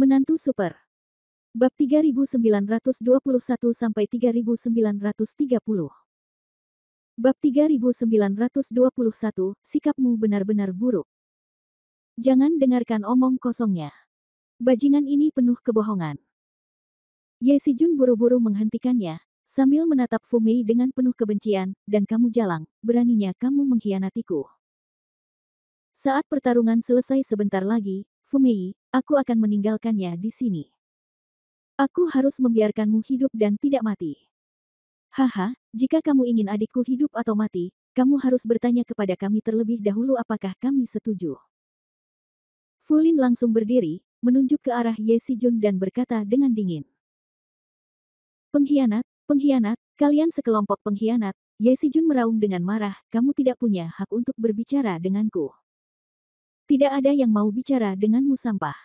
Menantu Super. Bab 3921-3930. Bab 3921, sikapmu benar-benar buruk. Jangan dengarkan omong kosongnya. Bajingan ini penuh kebohongan. Ye Sijun buru-buru menghentikannya, sambil menatap Fu Mei dengan penuh kebencian, dan kamu jalang, beraninya kamu mengkhianatiku. Saat pertarungan selesai sebentar lagi, Fu Mei, aku akan meninggalkannya di sini. Aku harus membiarkanmu hidup dan tidak mati. Haha, jika kamu ingin adikku hidup atau mati, kamu harus bertanya kepada kami terlebih dahulu apakah kami setuju. Fu Lin langsung berdiri, menunjuk ke arah Ye Sijun dan berkata dengan dingin. Pengkhianat, pengkhianat, kalian sekelompok pengkhianat. Ye Sijun meraung dengan marah, kamu tidak punya hak untuk berbicara denganku. Tidak ada yang mau bicara denganmu sampah.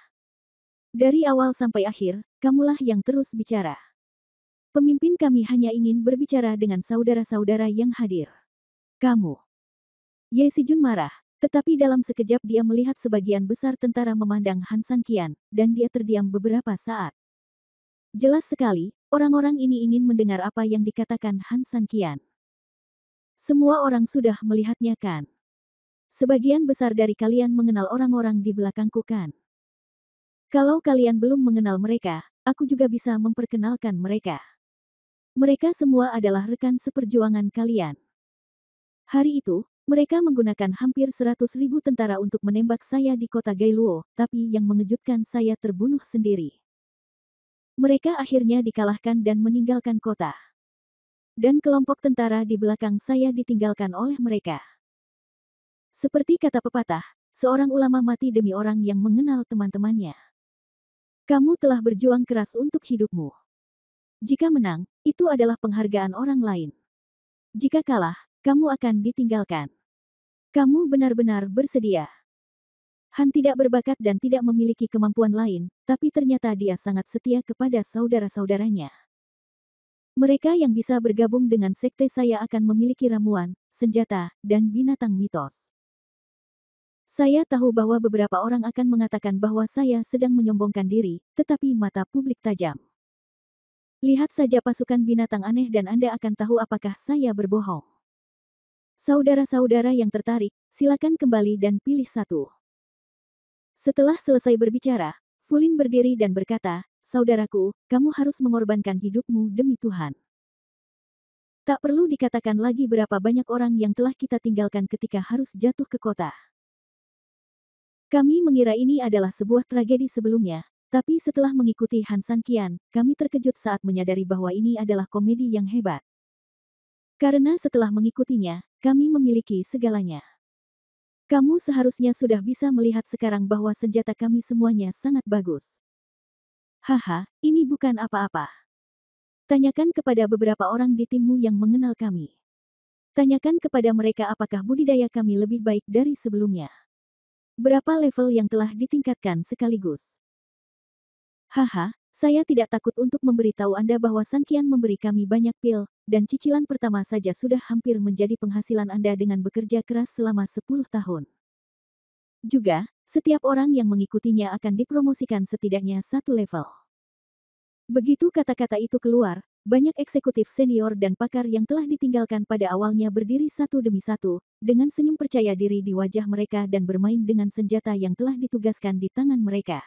Dari awal sampai akhir, kamulah yang terus bicara. Pemimpin kami hanya ingin berbicara dengan saudara-saudara yang hadir. Kamu. Ye Sijun marah, tetapi dalam sekejap dia melihat sebagian besar tentara memandang Han San Qian, dan dia terdiam beberapa saat. Jelas sekali, orang-orang ini ingin mendengar apa yang dikatakan Han San Qian. Semua orang sudah melihatnya kan? Sebagian besar dari kalian mengenal orang-orang di belakangku kan? Kalau kalian belum mengenal mereka, aku juga bisa memperkenalkan mereka. Mereka semua adalah rekan seperjuangan kalian. Hari itu, mereka menggunakan hampir 100.000 tentara untuk menembak saya di kota Gailuo, tapi yang mengejutkan saya terbunuh sendiri. Mereka akhirnya dikalahkan dan meninggalkan kota. Dan kelompok tentara di belakang saya ditinggalkan oleh mereka. Seperti kata pepatah, seorang ulama mati demi orang yang mengenal teman-temannya. Kamu telah berjuang keras untuk hidupmu. Jika menang, itu adalah penghargaan orang lain. Jika kalah, kamu akan ditinggalkan. Kamu benar-benar bersedia. Han tidak berbakat dan tidak memiliki kemampuan lain, tapi ternyata dia sangat setia kepada saudara-saudaranya. Mereka yang bisa bergabung dengan sekte saya akan memiliki ramuan, senjata, dan binatang mitos. Saya tahu bahwa beberapa orang akan mengatakan bahwa saya sedang menyombongkan diri, tetapi mata publik tajam. Lihat saja pasukan binatang aneh dan Anda akan tahu apakah saya berbohong. Saudara-saudara yang tertarik, silakan kembali dan pilih satu. Setelah selesai berbicara, Fu Lin berdiri dan berkata, saudaraku, kamu harus mengorbankan hidupmu demi Tuhan. Tak perlu dikatakan lagi berapa banyak orang yang telah kita tinggalkan ketika harus jatuh ke kota. Kami mengira ini adalah sebuah tragedi sebelumnya, tapi setelah mengikuti Han San Qian, kami terkejut saat menyadari bahwa ini adalah komedi yang hebat. Karena setelah mengikutinya, kami memiliki segalanya. Kamu seharusnya sudah bisa melihat sekarang bahwa senjata kami semuanya sangat bagus. Haha, ini bukan apa-apa. Tanyakan kepada beberapa orang di timmu yang mengenal kami. Tanyakan kepada mereka apakah budidaya kami lebih baik dari sebelumnya. Berapa level yang telah ditingkatkan sekaligus? Haha, saya tidak takut untuk memberitahu Anda bahwa San Qian memberi kami banyak pil, dan cicilan pertama saja sudah hampir menjadi penghasilan Anda dengan bekerja keras selama 10 tahun. Juga, setiap orang yang mengikutinya akan dipromosikan setidaknya satu level. Begitu kata-kata itu keluar, banyak eksekutif senior dan pakar yang telah ditinggalkan pada awalnya berdiri satu demi satu, dengan senyum percaya diri di wajah mereka dan bermain dengan senjata yang telah ditugaskan di tangan mereka.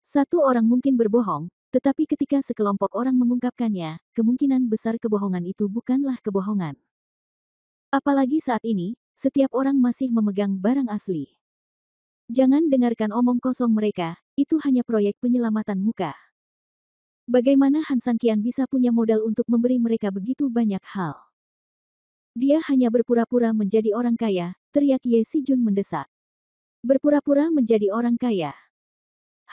Satu orang mungkin berbohong, tetapi ketika sekelompok orang mengungkapkannya, kemungkinan besar kebohongan itu bukanlah kebohongan. Apalagi saat ini, setiap orang masih memegang barang asli. Jangan dengarkan omong kosong mereka, itu hanya proyek penyelamatan muka. Bagaimana Han San Qian bisa punya modal untuk memberi mereka begitu banyak hal? Dia hanya berpura-pura menjadi orang kaya, teriak Ye Sijun mendesak. Berpura-pura menjadi orang kaya.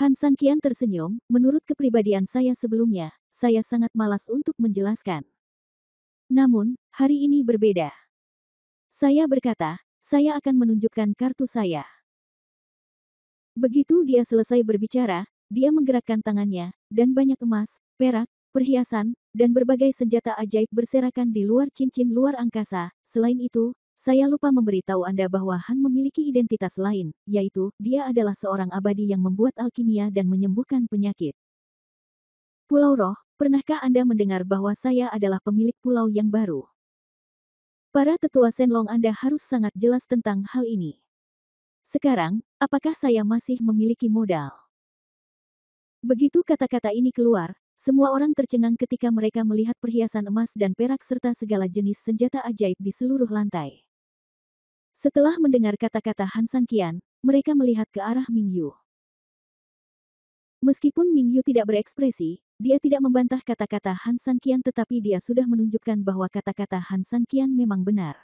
Han San Qian tersenyum, menurut kepribadian saya sebelumnya, saya sangat malas untuk menjelaskan. Namun, hari ini berbeda. Saya berkata, saya akan menunjukkan kartu saya. Begitu dia selesai berbicara, dia menggerakkan tangannya, dan banyak emas, perak, perhiasan, dan berbagai senjata ajaib berserakan di luar cincin luar angkasa. Selain itu, saya lupa memberitahu Anda bahwa Han memiliki identitas lain, yaitu, dia adalah seorang abadi yang membuat alkimia dan menyembuhkan penyakit. Pulau Roh, pernahkah Anda mendengar bahwa saya adalah pemilik pulau yang baru? Para tetua Shenlong Anda harus sangat jelas tentang hal ini. Sekarang, apakah saya masih memiliki modal? Begitu kata-kata ini keluar, semua orang tercengang ketika mereka melihat perhiasan emas dan perak serta segala jenis senjata ajaib di seluruh lantai. Setelah mendengar kata-kata Han Sanqian, mereka melihat ke arah Ming Yu. Meskipun Ming Yu tidak berekspresi, dia tidak membantah kata-kata Han Sanqian, tetapi dia sudah menunjukkan bahwa kata-kata Han Sanqian memang benar.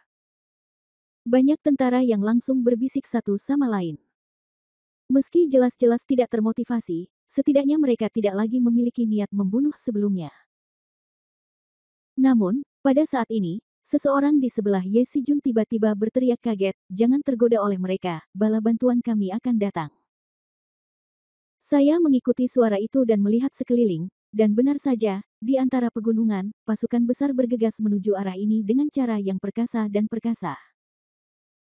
Banyak tentara yang langsung berbisik satu sama lain. Meski jelas-jelas tidak termotivasi, setidaknya mereka tidak lagi memiliki niat membunuh sebelumnya. Namun, pada saat ini, seseorang di sebelah Ye Sijun tiba-tiba berteriak kaget, "Jangan tergoda oleh mereka, bala bantuan kami akan datang." Saya mengikuti suara itu dan melihat sekeliling, dan benar saja, di antara pegunungan, pasukan besar bergegas menuju arah ini dengan cara yang perkasa dan perkasa.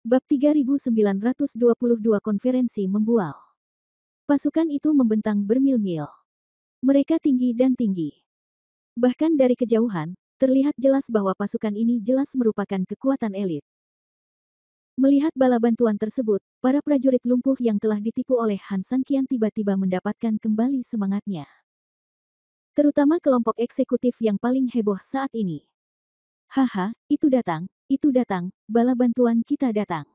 Bab 3922 Konferensi Membual. Pasukan itu membentang bermil-mil. Mereka tinggi dan tinggi. Bahkan dari kejauhan, terlihat jelas bahwa pasukan ini jelas merupakan kekuatan elit. Melihat bala bantuan tersebut, para prajurit lumpuh yang telah ditipu oleh Han Sanqian tiba-tiba mendapatkan kembali semangatnya. Terutama kelompok eksekutif yang paling heboh saat ini. Haha, itu datang, bala bantuan kita datang.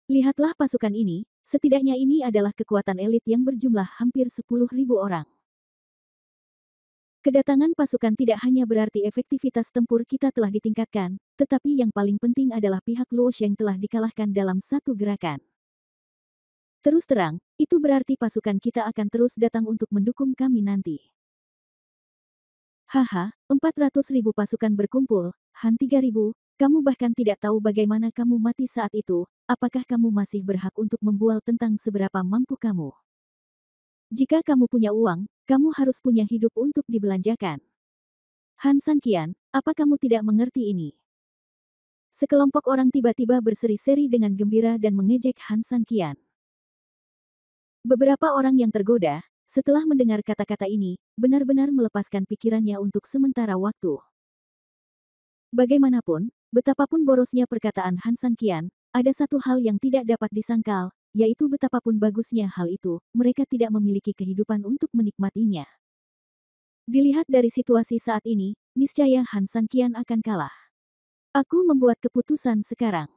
Lihatlah pasukan ini, setidaknya ini adalah kekuatan elit yang berjumlah hampir 10.000 orang. Kedatangan pasukan tidak hanya berarti efektivitas tempur kita telah ditingkatkan, tetapi yang paling penting adalah pihak Luo Sheng telah dikalahkan dalam satu gerakan. Terus terang, itu berarti pasukan kita akan terus datang untuk mendukung kami nanti. Haha, 400.000 pasukan berkumpul, Han 3.000, kamu bahkan tidak tahu bagaimana kamu mati saat itu, apakah kamu masih berhak untuk membual tentang seberapa mampu kamu? Jika kamu punya uang, kamu harus punya hidup untuk dibelanjakan. Han Sanqian, apa kamu tidak mengerti ini? Sekelompok orang tiba-tiba berseri-seri dengan gembira dan mengejek Han Sanqian. Beberapa orang yang tergoda, setelah mendengar kata-kata ini, benar-benar melepaskan pikirannya untuk sementara waktu. Bagaimanapun, betapapun borosnya perkataan Han Sanqian, ada satu hal yang tidak dapat disangkal, yaitu betapapun bagusnya hal itu, mereka tidak memiliki kehidupan untuk menikmatinya. Dilihat dari situasi saat ini, niscaya Han Sanqian akan kalah. Aku membuat keputusan sekarang.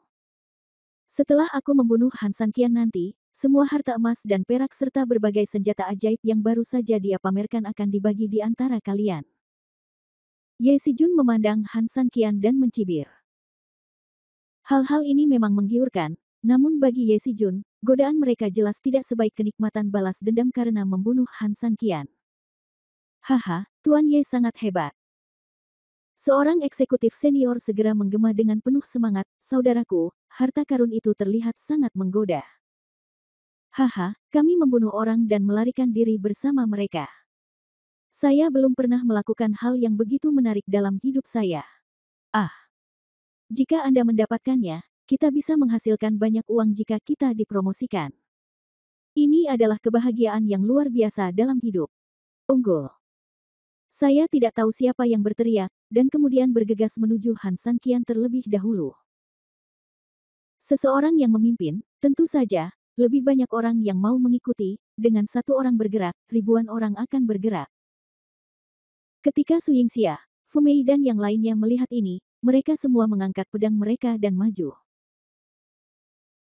Setelah aku membunuh Han Sanqian nanti, semua harta emas dan perak serta berbagai senjata ajaib yang baru saja dia pamerkan akan dibagi di antara kalian. Ye Sijun memandang Han Sanqian dan mencibir. Hal-hal ini memang menggiurkan, namun bagi Ye Sijun, godaan mereka jelas tidak sebaik kenikmatan balas dendam karena membunuh Han Sanqian. Haha, Tuan Ye sangat hebat. Seorang eksekutif senior segera menggema dengan penuh semangat, "Saudaraku, harta karun itu terlihat sangat menggoda. Haha, kami membunuh orang dan melarikan diri bersama mereka. Saya belum pernah melakukan hal yang begitu menarik dalam hidup saya. Ah, jika Anda mendapatkannya, kita bisa menghasilkan banyak uang jika kita dipromosikan. Ini adalah kebahagiaan yang luar biasa dalam hidup. Unggul." Saya tidak tahu siapa yang berteriak, dan kemudian bergegas menuju Han Sanqian terlebih dahulu. Seseorang yang memimpin, tentu saja, lebih banyak orang yang mau mengikuti, dengan satu orang bergerak, ribuan orang akan bergerak. Ketika Su Yingxia, Fu Mei dan yang lainnya melihat ini, mereka semua mengangkat pedang mereka dan maju.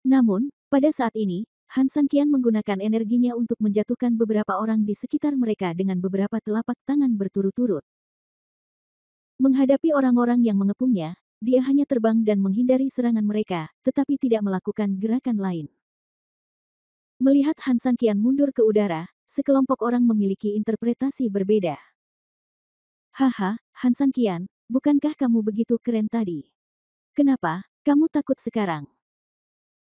Namun, pada saat ini, Han Sanqian menggunakan energinya untuk menjatuhkan beberapa orang di sekitar mereka dengan beberapa telapak tangan berturut-turut. Menghadapi orang-orang yang mengepungnya, dia hanya terbang dan menghindari serangan mereka, tetapi tidak melakukan gerakan lain. Melihat Han Sanqian mundur ke udara, sekelompok orang memiliki interpretasi berbeda. Haha, Han Sanqian, bukankah kamu begitu keren tadi? Kenapa, kamu takut sekarang?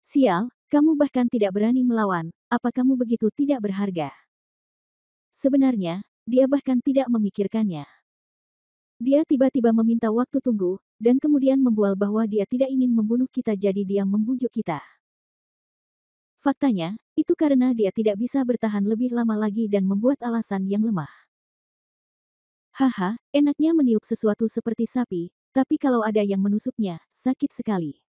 Sial, kamu bahkan tidak berani melawan, apa kamu begitu tidak berharga? Sebenarnya, dia bahkan tidak memikirkannya. Dia tiba-tiba meminta waktu tunggu, dan kemudian membual bahwa dia tidak ingin membunuh kita jadi dia membujuk kita. Faktanya, itu karena dia tidak bisa bertahan lebih lama lagi dan membuat alasan yang lemah. Haha, enaknya meniup sesuatu seperti sapi, tapi kalau ada yang menusuknya, sakit sekali.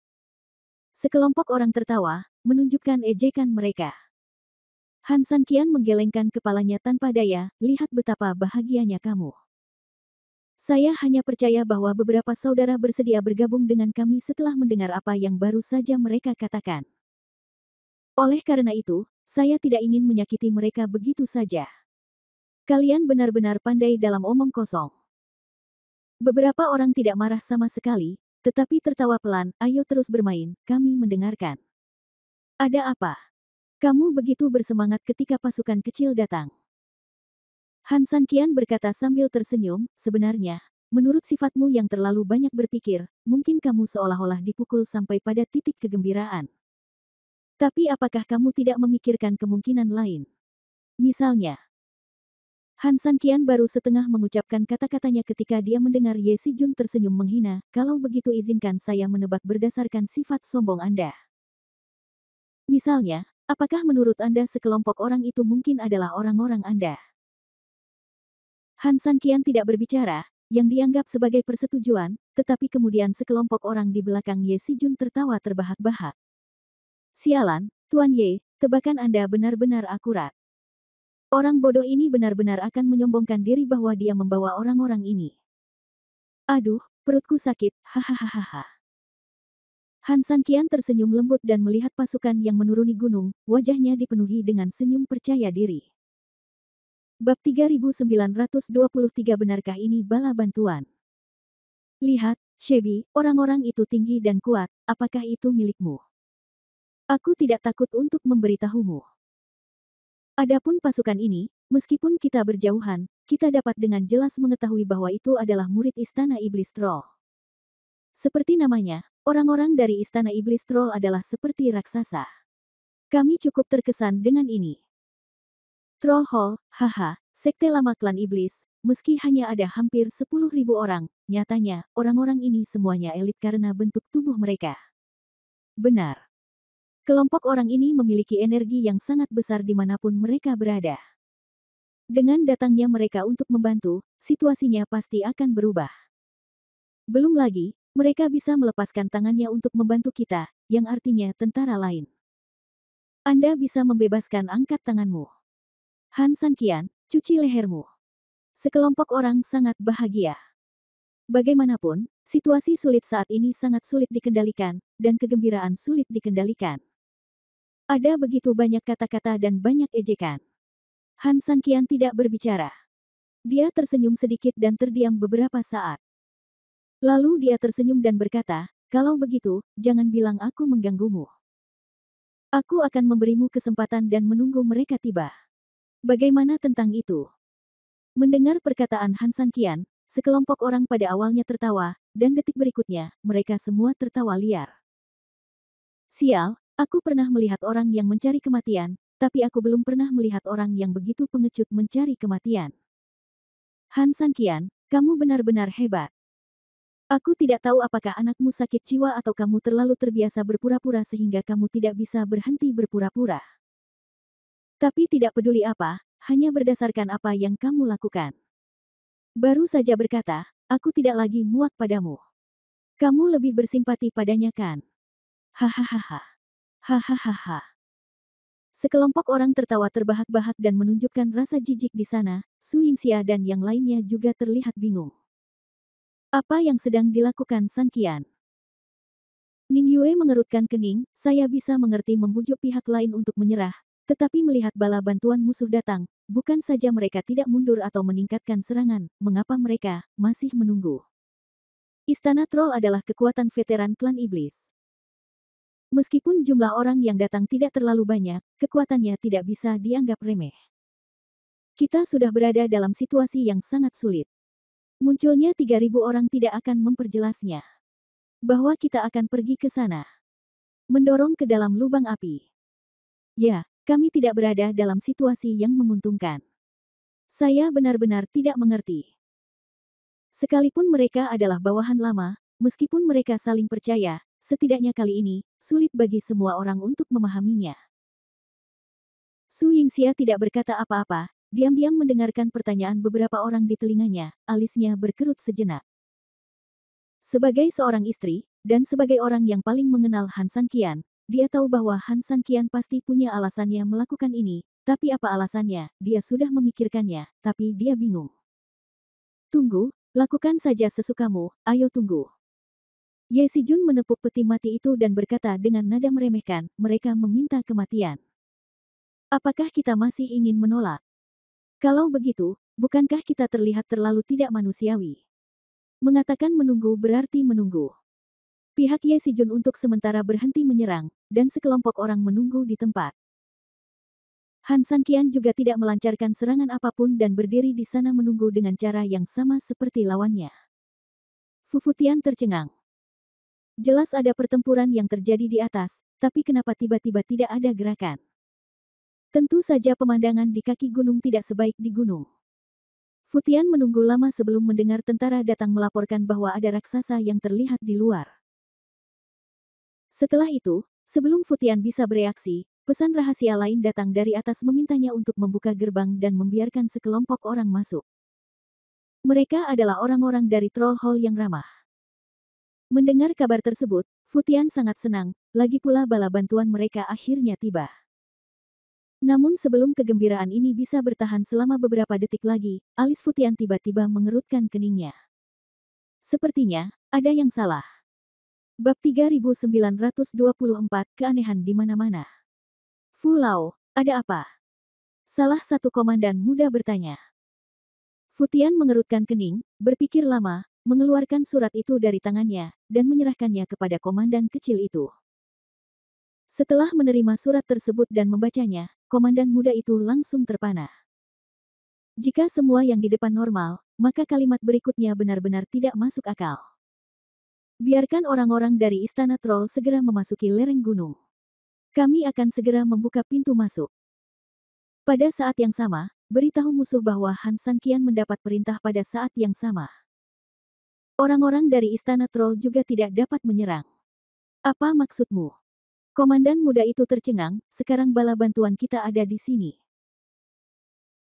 Sekelompok orang tertawa, menunjukkan ejekan mereka. Han Sanqian menggelengkan kepalanya tanpa daya, lihat betapa bahagianya kamu. Saya hanya percaya bahwa beberapa saudara bersedia bergabung dengan kami setelah mendengar apa yang baru saja mereka katakan. Oleh karena itu, saya tidak ingin menyakiti mereka begitu saja. Kalian benar-benar pandai dalam omong kosong. Beberapa orang tidak marah sama sekali, tetapi tertawa pelan, ayo terus bermain, kami mendengarkan. Ada apa? Kamu begitu bersemangat ketika pasukan kecil datang. Han Sanqian berkata sambil tersenyum, sebenarnya, menurut sifatmu yang terlalu banyak berpikir, mungkin kamu seolah-olah dipukul sampai pada titik kegembiraan. Tapi apakah kamu tidak memikirkan kemungkinan lain? Misalnya, Han Sanqian baru setengah mengucapkan kata-katanya ketika dia mendengar Ye Sijun tersenyum menghina, kalau begitu izinkan saya menebak berdasarkan sifat sombong Anda. Misalnya, apakah menurut Anda sekelompok orang itu mungkin adalah orang-orang Anda? Han Sanqian tidak berbicara, yang dianggap sebagai persetujuan, tetapi kemudian sekelompok orang di belakang Ye Sijun tertawa terbahak-bahak. Sialan, Tuan Ye, tebakan Anda benar-benar akurat. Orang bodoh ini benar-benar akan menyombongkan diri bahwa dia membawa orang-orang ini. Aduh, perutku sakit, hahaha. Han Sanqian tersenyum lembut dan melihat pasukan yang menuruni gunung, wajahnya dipenuhi dengan senyum percaya diri. Bab 3923 benarkah ini bala bantuan? Lihat, Shebi, orang-orang itu tinggi dan kuat, apakah itu milikmu? Aku tidak takut untuk memberitahumu. Adapun pasukan ini, meskipun kita berjauhan, kita dapat dengan jelas mengetahui bahwa itu adalah murid Istana Iblis Troll. Seperti namanya, orang-orang dari Istana Iblis Troll adalah seperti raksasa. Kami cukup terkesan dengan ini. Troll Hall, haha, sekte lama klan iblis, meski hanya ada hampir 10.000 orang, nyatanya, orang-orang ini semuanya elit karena bentuk tubuh mereka. Benar. Kelompok orang ini memiliki energi yang sangat besar dimanapun mereka berada. Dengan datangnya mereka untuk membantu, situasinya pasti akan berubah. Belum lagi, mereka bisa melepaskan tangannya untuk membantu kita, yang artinya tentara lain. Anda bisa membebaskan angkat tanganmu. Han Sanqian, cuci lehermu. Sekelompok orang sangat bahagia. Bagaimanapun, situasi sulit saat ini sangat sulit dikendalikan, dan kegembiraan sulit dikendalikan. Ada begitu banyak kata-kata dan banyak ejekan. Han Sanqian tidak berbicara. Dia tersenyum sedikit dan terdiam beberapa saat. Lalu dia tersenyum dan berkata, kalau begitu, jangan bilang aku mengganggumu. Aku akan memberimu kesempatan dan menunggu mereka tiba. Bagaimana tentang itu? Mendengar perkataan Han Sanqian, sekelompok orang pada awalnya tertawa, dan detik berikutnya, mereka semua tertawa liar. Sial, aku pernah melihat orang yang mencari kematian, tapi aku belum pernah melihat orang yang begitu pengecut mencari kematian. Han Sanqian, kamu benar-benar hebat. Aku tidak tahu apakah anakmu sakit jiwa atau kamu terlalu terbiasa berpura-pura sehingga kamu tidak bisa berhenti berpura-pura. Tapi tidak peduli apa, hanya berdasarkan apa yang kamu lakukan. Baru saja berkata, aku tidak lagi muak padamu. Kamu lebih bersimpati padanya kan? Hahaha. Hahaha. Sekelompok orang tertawa terbahak-bahak dan menunjukkan rasa jijik di sana, Su Yingxia dan yang lainnya juga terlihat bingung. Apa yang sedang dilakukan Sanqian? Ning Yue mengerutkan kening, saya bisa mengerti membujuk pihak lain untuk menyerah, tetapi melihat bala bantuan musuh datang, bukan saja mereka tidak mundur atau meningkatkan serangan, mengapa mereka masih menunggu? Istana Troll adalah kekuatan veteran klan iblis. Meskipun jumlah orang yang datang tidak terlalu banyak, kekuatannya tidak bisa dianggap remeh. Kita sudah berada dalam situasi yang sangat sulit. Munculnya 3.000 orang tidak akan memperjelasnya. Bahwa kita akan pergi ke sana. Mendorong ke dalam lubang api. Ya, kami tidak berada dalam situasi yang menguntungkan. Saya benar-benar tidak mengerti. Sekalipun mereka adalah bawahan lama, Meskipun mereka saling percaya, setidaknya kali ini, sulit bagi semua orang untuk memahaminya. Su Yingxia tidak berkata apa-apa, diam-diam mendengarkan pertanyaan beberapa orang di telinganya, alisnya berkerut sejenak. Sebagai seorang istri, dan sebagai orang yang paling mengenal Han Sanqian, dia tahu bahwa Han Sanqian pasti punya alasannya melakukan ini, tapi apa alasannya, dia sudah memikirkannya, tapi dia bingung. Tunggu, lakukan saja sesukamu, ayo tunggu. Ye Sijun menepuk peti mati itu dan berkata dengan nada meremehkan, mereka meminta kematian. Apakah kita masih ingin menolak? Kalau begitu, bukankah kita terlihat terlalu tidak manusiawi? Mengatakan menunggu berarti menunggu. Pihak Ye Sijun untuk sementara berhenti menyerang, dan sekelompok orang menunggu di tempat. Han Sanqian juga tidak melancarkan serangan apapun dan berdiri di sana menunggu dengan cara yang sama seperti lawannya. Fu Futian tercengang. Jelas ada pertempuran yang terjadi di atas, tapi kenapa tiba-tiba tidak ada gerakan? Tentu saja pemandangan di kaki gunung tidak sebaik di gunung. Futian menunggu lama sebelum mendengar tentara datang melaporkan bahwa ada raksasa yang terlihat di luar. Setelah itu, sebelum Futian bisa bereaksi, pesan rahasia lain datang dari atas memintanya untuk membuka gerbang dan membiarkan sekelompok orang masuk. Mereka adalah orang-orang dari Troll Hall yang ramah. Mendengar kabar tersebut, Futian sangat senang, lagi pula bala bantuan mereka akhirnya tiba. Namun sebelum kegembiraan ini bisa bertahan selama beberapa detik lagi, alis Futian tiba-tiba mengerutkan keningnya. Sepertinya, ada yang salah. Bab 3924, keanehan di mana-mana. Fu Lao, ada apa? Salah satu komandan muda bertanya. Futian mengerutkan kening, berpikir lama, mengeluarkan surat itu dari tangannya, dan menyerahkannya kepada komandan kecil itu. Setelah menerima surat tersebut dan membacanya, komandan muda itu langsung terpana. Jika semua yang di depan normal, maka kalimat berikutnya benar-benar tidak masuk akal. Biarkan orang-orang dari Istana Troll segera memasuki lereng gunung. Kami akan segera membuka pintu masuk. Pada saat yang sama, beritahu musuh bahwa Han Sanqian mendapat perintah pada saat yang sama. Orang-orang dari Istana Troll juga tidak dapat menyerang. Apa maksudmu? Komandan muda itu tercengang, sekarang bala bantuan kita ada di sini.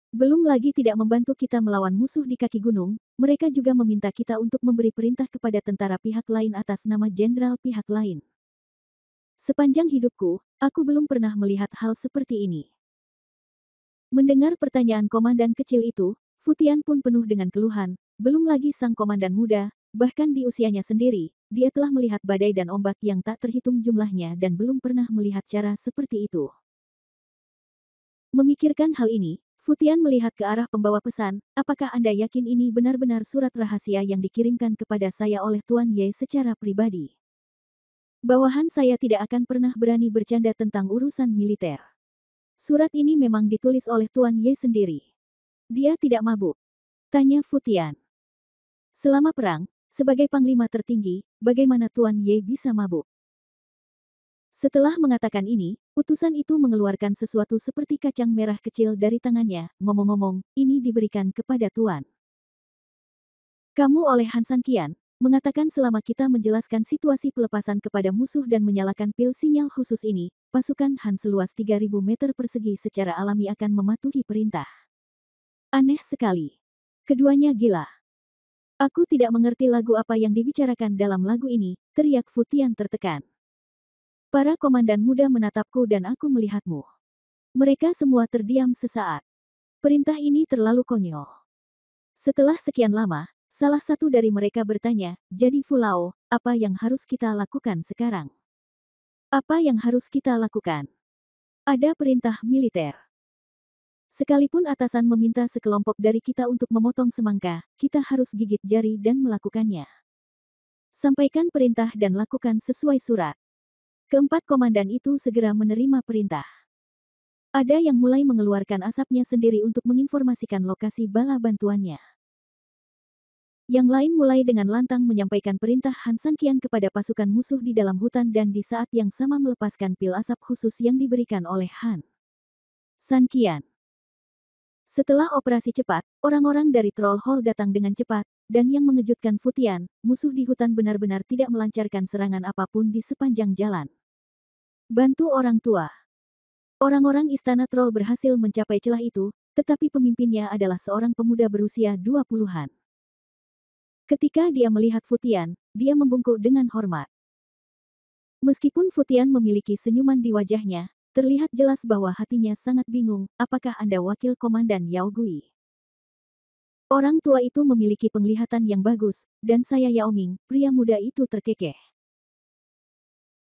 Belum lagi tidak membantu kita melawan musuh di kaki gunung, mereka juga meminta kita untuk memberi perintah kepada tentara pihak lain atas nama jenderal pihak lain. Sepanjang hidupku, aku belum pernah melihat hal seperti ini. Mendengar pertanyaan komandan kecil itu, Futian pun penuh dengan keluhan, belum lagi sang komandan muda, bahkan di usianya sendiri, dia telah melihat badai dan ombak yang tak terhitung jumlahnya dan belum pernah melihat cara seperti itu. Memikirkan hal ini, Futian melihat ke arah pembawa pesan, apakah Anda yakin ini benar-benar surat rahasia yang dikirimkan kepada saya oleh Tuan Ye secara pribadi? Bawahan saya tidak akan pernah berani bercanda tentang urusan militer. Surat ini memang ditulis oleh Tuan Ye sendiri. Dia tidak mabuk? Tanya Futian. Selama perang, sebagai panglima tertinggi, bagaimana Tuan Ye bisa mabuk? Setelah mengatakan ini, utusan itu mengeluarkan sesuatu seperti kacang merah kecil dari tangannya. Ngomong-ngomong, ini diberikan kepada Tuan. Kamu oleh Han Sanqian, mengatakan selama kita menjelaskan situasi pelepasan kepada musuh dan menyalakan pil sinyal khusus ini, pasukan Han seluas 3.000 meter persegi secara alami akan mematuhi perintah. Aneh sekali. Keduanya gila. Aku tidak mengerti lagu apa yang dibicarakan dalam lagu ini, teriak Futian tertekan. Para komandan muda menatapku dan aku melihatmu. Mereka semua terdiam sesaat. Perintah ini terlalu konyol. Setelah sekian lama, salah satu dari mereka bertanya, jadi Fu Lao, apa yang harus kita lakukan sekarang? Apa yang harus kita lakukan? Ada perintah militer. Sekalipun atasan meminta sekelompok dari kita untuk memotong semangka, kita harus gigit jari dan melakukannya. Sampaikan perintah dan lakukan sesuai surat. Keempat komandan itu segera menerima perintah. Ada yang mulai mengeluarkan asapnya sendiri untuk menginformasikan lokasi bala bantuannya. Yang lain mulai dengan lantang menyampaikan perintah Han Sanqian kepada pasukan musuh di dalam hutan dan di saat yang sama melepaskan pil asap khusus yang diberikan oleh Han Sanqian. Setelah operasi cepat, orang-orang dari Troll Hall datang dengan cepat, dan yang mengejutkan Futian, musuh di hutan benar-benar tidak melancarkan serangan apapun di sepanjang jalan. Bantu orang tua. Orang-orang istana Troll berhasil mencapai celah itu, tetapi pemimpinnya adalah seorang pemuda berusia 20-an. Ketika dia melihat Futian, dia membungkuk dengan hormat. Meskipun Futian memiliki senyuman di wajahnya, terlihat jelas bahwa hatinya sangat bingung, apakah Anda wakil Komandan Yao Gui? Orang tua itu memiliki penglihatan yang bagus, dan saya Yao Ming, pria muda itu terkekeh.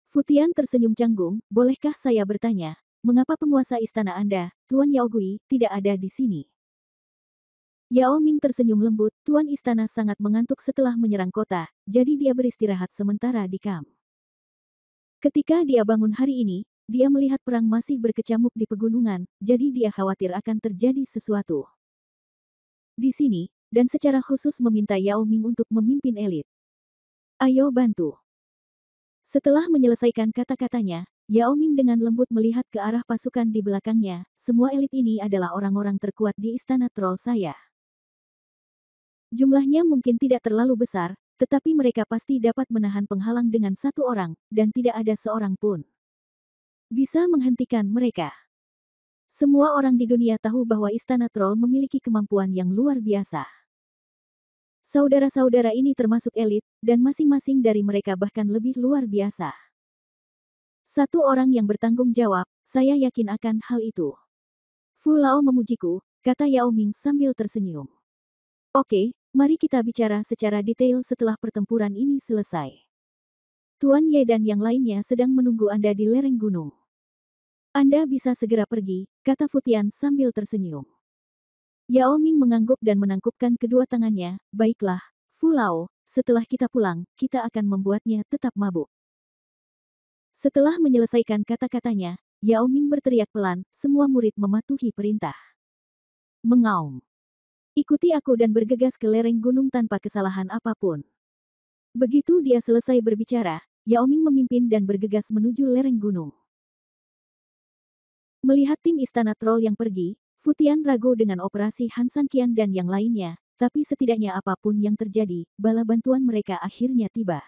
Futian tersenyum canggung, bolehkah saya bertanya, mengapa penguasa istana Anda, Tuan Yao Gui, tidak ada di sini? Yao Ming tersenyum lembut, Tuan istana sangat mengantuk setelah menyerang kota, jadi dia beristirahat sementara di kamp. Ketika dia bangun hari ini, dia melihat perang masih berkecamuk di pegunungan, jadi dia khawatir akan terjadi sesuatu. Di sini, dan secara khusus meminta Yao Ming untuk memimpin elit. Ayo bantu. Setelah menyelesaikan kata-katanya, Yao Ming dengan lembut melihat ke arah pasukan di belakangnya, semua elit ini adalah orang-orang terkuat di istana troll saya. Jumlahnya mungkin tidak terlalu besar, tetapi mereka pasti dapat menahan penghalang dengan satu orang, dan tidak ada seorang pun bisa menghentikan mereka. Semua orang di dunia tahu bahwa istana troll memiliki kemampuan yang luar biasa. Saudara-saudara ini termasuk elit, dan masing-masing dari mereka bahkan lebih luar biasa. Satu orang yang bertanggung jawab, saya yakin akan hal itu. Fu Lao memujiku, kata Yao Ming sambil tersenyum. Oke, mari kita bicara secara detail setelah pertempuran ini selesai. Tuan Ye dan yang lainnya sedang menunggu Anda di lereng gunung. Anda bisa segera pergi, kata Futian sambil tersenyum. Yao Ming mengangguk dan menangkupkan kedua tangannya, baiklah, Fu Lao, setelah kita pulang, kita akan membuatnya tetap mabuk. Setelah menyelesaikan kata-katanya, Yao Ming berteriak pelan, semua murid mematuhi perintah. Mengaum. Ikuti aku dan bergegas ke lereng gunung tanpa kesalahan apapun. Begitu dia selesai berbicara, Yao Ming memimpin dan bergegas menuju lereng gunung. Melihat tim istana troll yang pergi, Futian ragu dengan operasi Han San Qian dan yang lainnya, tapi setidaknya apapun yang terjadi, bala bantuan mereka akhirnya tiba.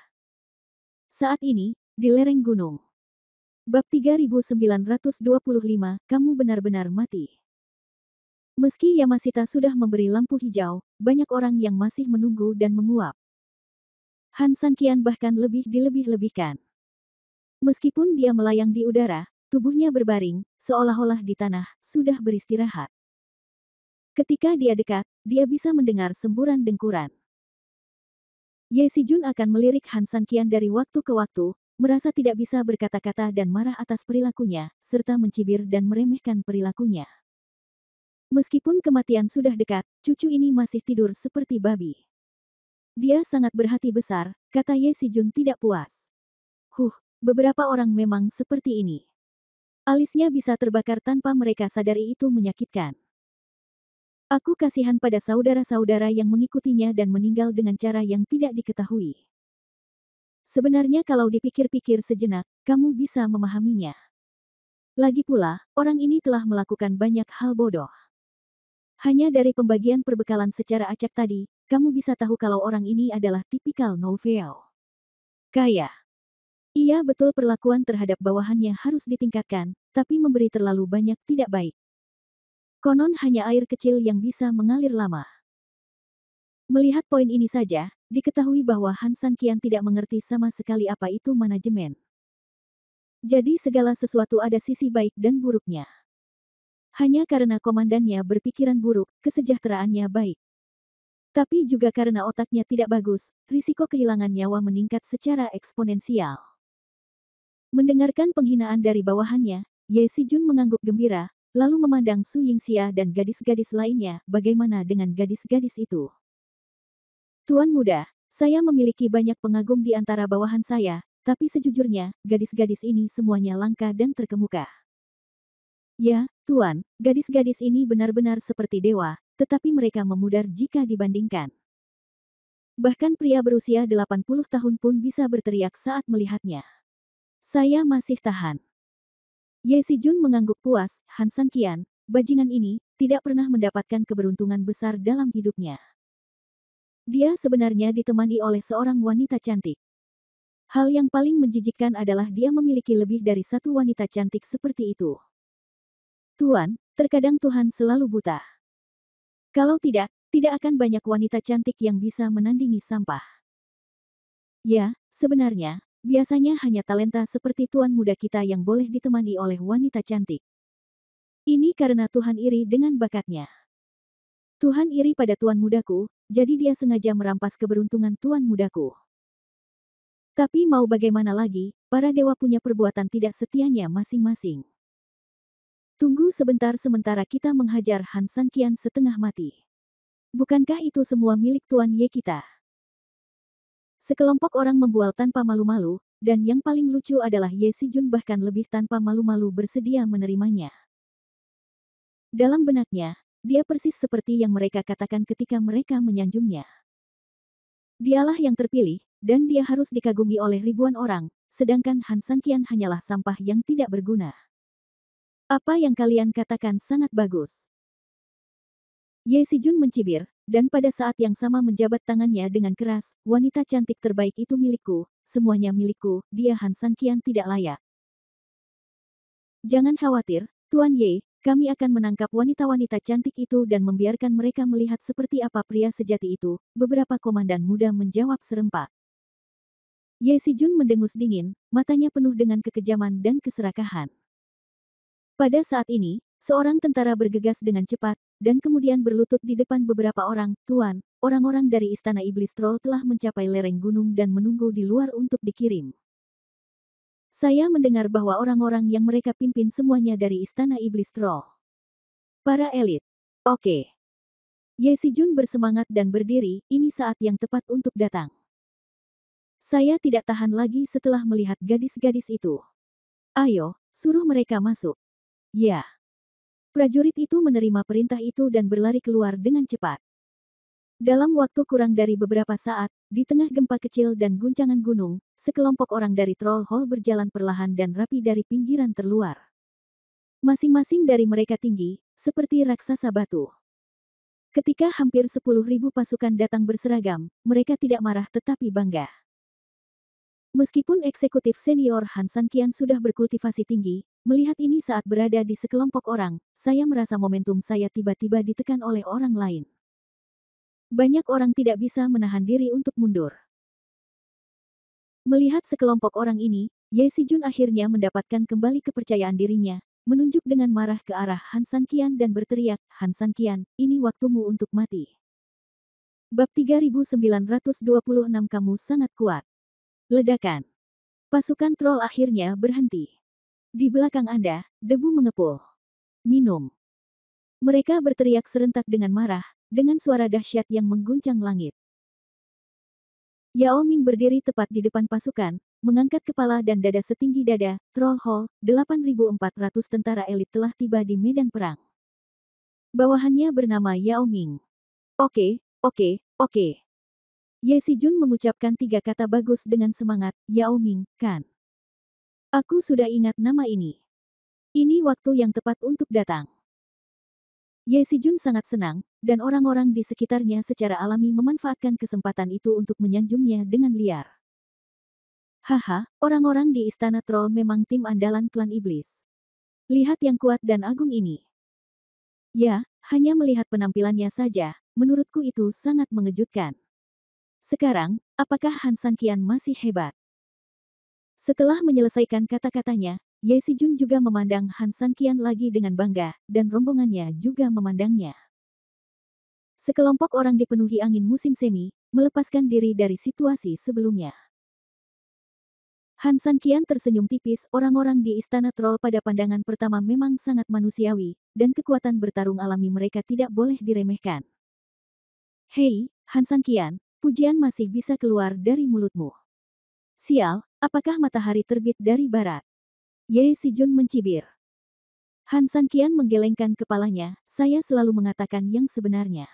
Saat ini, di lereng gunung. Bab 3925, kamu benar-benar mati. Meski Yamashita sudah memberi lampu hijau, banyak orang yang masih menunggu dan menguap. Han San Qian bahkan lebih dilebih-lebihkan. Meskipun dia melayang di udara, tubuhnya berbaring, seolah-olah di tanah, sudah beristirahat. Ketika dia dekat, dia bisa mendengar semburan dengkuran. Ye Sijun akan melirik Han San Qian dari waktu ke waktu, merasa tidak bisa berkata-kata dan marah atas perilakunya, serta mencibir dan meremehkan perilakunya. Meskipun kematian sudah dekat, cucu ini masih tidur seperti babi. Dia sangat berhati besar, kata Ye Sijun tidak puas. Beberapa orang memang seperti ini. Alisnya bisa terbakar tanpa mereka sadari itu menyakitkan. Aku kasihan pada saudara-saudara yang mengikutinya dan meninggal dengan cara yang tidak diketahui. Sebenarnya kalau dipikir-pikir sejenak, kamu bisa memahaminya. Lagi pula, orang ini telah melakukan banyak hal bodoh. Hanya dari pembagian perbekalan secara acak tadi, kamu bisa tahu kalau orang ini adalah tipikal Nouvelle. Kaya. Iya betul perlakuan terhadap bawahannya harus ditingkatkan, tapi memberi terlalu banyak tidak baik. Konon hanya air kecil yang bisa mengalir lama. Melihat poin ini saja, diketahui bahwa Han San Qian tidak mengerti sama sekali apa itu manajemen. Jadi segala sesuatu ada sisi baik dan buruknya. Hanya karena komandannya berpikiran buruk, kesejahteraannya baik. Tapi juga karena otaknya tidak bagus, risiko kehilangan nyawa meningkat secara eksponensial. Mendengarkan penghinaan dari bawahannya, Ye Sijun mengangguk gembira, lalu memandang Su Yingxia dan gadis-gadis lainnya, bagaimana dengan gadis-gadis itu? Tuan muda, saya memiliki banyak pengagum di antara bawahan saya, tapi sejujurnya, gadis-gadis ini semuanya langka dan terkemuka. Ya, Tuan, gadis-gadis ini benar-benar seperti dewa, tetapi mereka memudar jika dibandingkan. Bahkan pria berusia 80 tahun pun bisa berteriak saat melihatnya. Saya masih tahan. Ye Sijun mengangguk puas, Han San Qian, bajingan ini tidak pernah mendapatkan keberuntungan besar dalam hidupnya. Dia sebenarnya ditemani oleh seorang wanita cantik. Hal yang paling menjijikkan adalah dia memiliki lebih dari satu wanita cantik seperti itu. Tuan, terkadang Tuhan selalu buta. Kalau tidak, tidak akan banyak wanita cantik yang bisa menandingi sampah. Ya, sebenarnya, biasanya hanya talenta seperti tuan muda kita yang boleh ditemani oleh wanita cantik. Ini karena Tuhan iri dengan bakatnya. Tuhan iri pada tuan mudaku, jadi dia sengaja merampas keberuntungan tuan mudaku. Tapi mau bagaimana lagi, para dewa punya perbuatan tidak setianya masing-masing. Tunggu sebentar sementara kita menghajar Han Sanqian setengah mati. Bukankah itu semua milik Tuan Ye kita? Sekelompok orang membual tanpa malu-malu, dan yang paling lucu adalah Ye Sijun bahkan lebih tanpa malu-malu bersedia menerimanya. Dalam benaknya, dia persis seperti yang mereka katakan ketika mereka menyanjungnya. Dialah yang terpilih, dan dia harus dikagumi oleh ribuan orang, sedangkan Han Sanqian hanyalah sampah yang tidak berguna. Apa yang kalian katakan sangat bagus. Ye Sijun mencibir, dan pada saat yang sama menjabat tangannya dengan keras, wanita cantik terbaik itu milikku, semuanya milikku, dia Han Sanqian tidak layak. Jangan khawatir, Tuan Ye, kami akan menangkap wanita-wanita cantik itu dan membiarkan mereka melihat seperti apa pria sejati itu, beberapa komandan muda menjawab serempak. Ye Sijun mendengus dingin, matanya penuh dengan kekejaman dan keserakahan. Pada saat ini, seorang tentara bergegas dengan cepat, dan kemudian berlutut di depan beberapa orang, Tuan, orang-orang dari Istana Iblis Troll telah mencapai lereng gunung dan menunggu di luar untuk dikirim. Saya mendengar bahwa orang-orang yang mereka pimpin semuanya dari Istana Iblis Troll. Para elit. Oke. Ye Sijun bersemangat dan berdiri, ini saat yang tepat untuk datang. Saya tidak tahan lagi setelah melihat gadis-gadis itu. Ayo, suruh mereka masuk. Ya. Prajurit itu menerima perintah itu dan berlari keluar dengan cepat. Dalam waktu kurang dari beberapa saat, di tengah gempa kecil dan guncangan gunung, sekelompok orang dari Troll Hall berjalan perlahan dan rapi dari pinggiran terluar. Masing-masing dari mereka tinggi, seperti raksasa batu. Ketika hampir 10.000 pasukan datang berseragam, mereka tidak marah tetapi bangga. Meskipun eksekutif senior Han Sanqian sudah berkultivasi tinggi, melihat ini saat berada di sekelompok orang, saya merasa momentum saya tiba-tiba ditekan oleh orang lain. Banyak orang tidak bisa menahan diri untuk mundur. Melihat sekelompok orang ini, Ye Sijun akhirnya mendapatkan kembali kepercayaan dirinya, menunjuk dengan marah ke arah Han Sanqian dan berteriak, Han Sanqian, ini waktumu untuk mati. Bab 3926 kamu sangat kuat. Ledakan. Pasukan troll akhirnya berhenti. Di belakang Anda, debu mengepul. Minum. Mereka berteriak serentak dengan marah, dengan suara dahsyat yang mengguncang langit. Yao Ming berdiri tepat di depan pasukan, mengangkat kepala dan dada setinggi dada. Troll Hall, 8.400 tentara elit telah tiba di medan perang. Bawahannya bernama Yao Ming. Oke. Ye Sijun mengucapkan 3 kata bagus dengan semangat, Yao Ming, kan. Aku sudah ingat nama ini. Ini waktu yang tepat untuk datang. Ye Sijun sangat senang, dan orang-orang di sekitarnya secara alami memanfaatkan kesempatan itu untuk menyanjungnya dengan liar. Haha, orang-orang di Istana Troll memang tim andalan klan iblis. Lihat yang kuat dan agung ini. Ya, hanya melihat penampilannya saja, menurutku itu sangat mengejutkan. Sekarang, apakah Han Sanqian masih hebat? Setelah menyelesaikan kata-katanya, Ye Sijun juga memandang Han Sanqian lagi dengan bangga, dan rombongannya juga memandangnya. Sekelompok orang dipenuhi angin musim semi, melepaskan diri dari situasi sebelumnya. Han Sanqian tersenyum tipis, orang-orang di Istana Troll pada pandangan pertama memang sangat manusiawi, dan kekuatan bertarung alami mereka tidak boleh diremehkan. Hei, Han Sanqian, pujian masih bisa keluar dari mulutmu. Sial, apakah matahari terbit dari barat? Ye Sijun mencibir. Han Sanqian menggelengkan kepalanya, saya selalu mengatakan yang sebenarnya.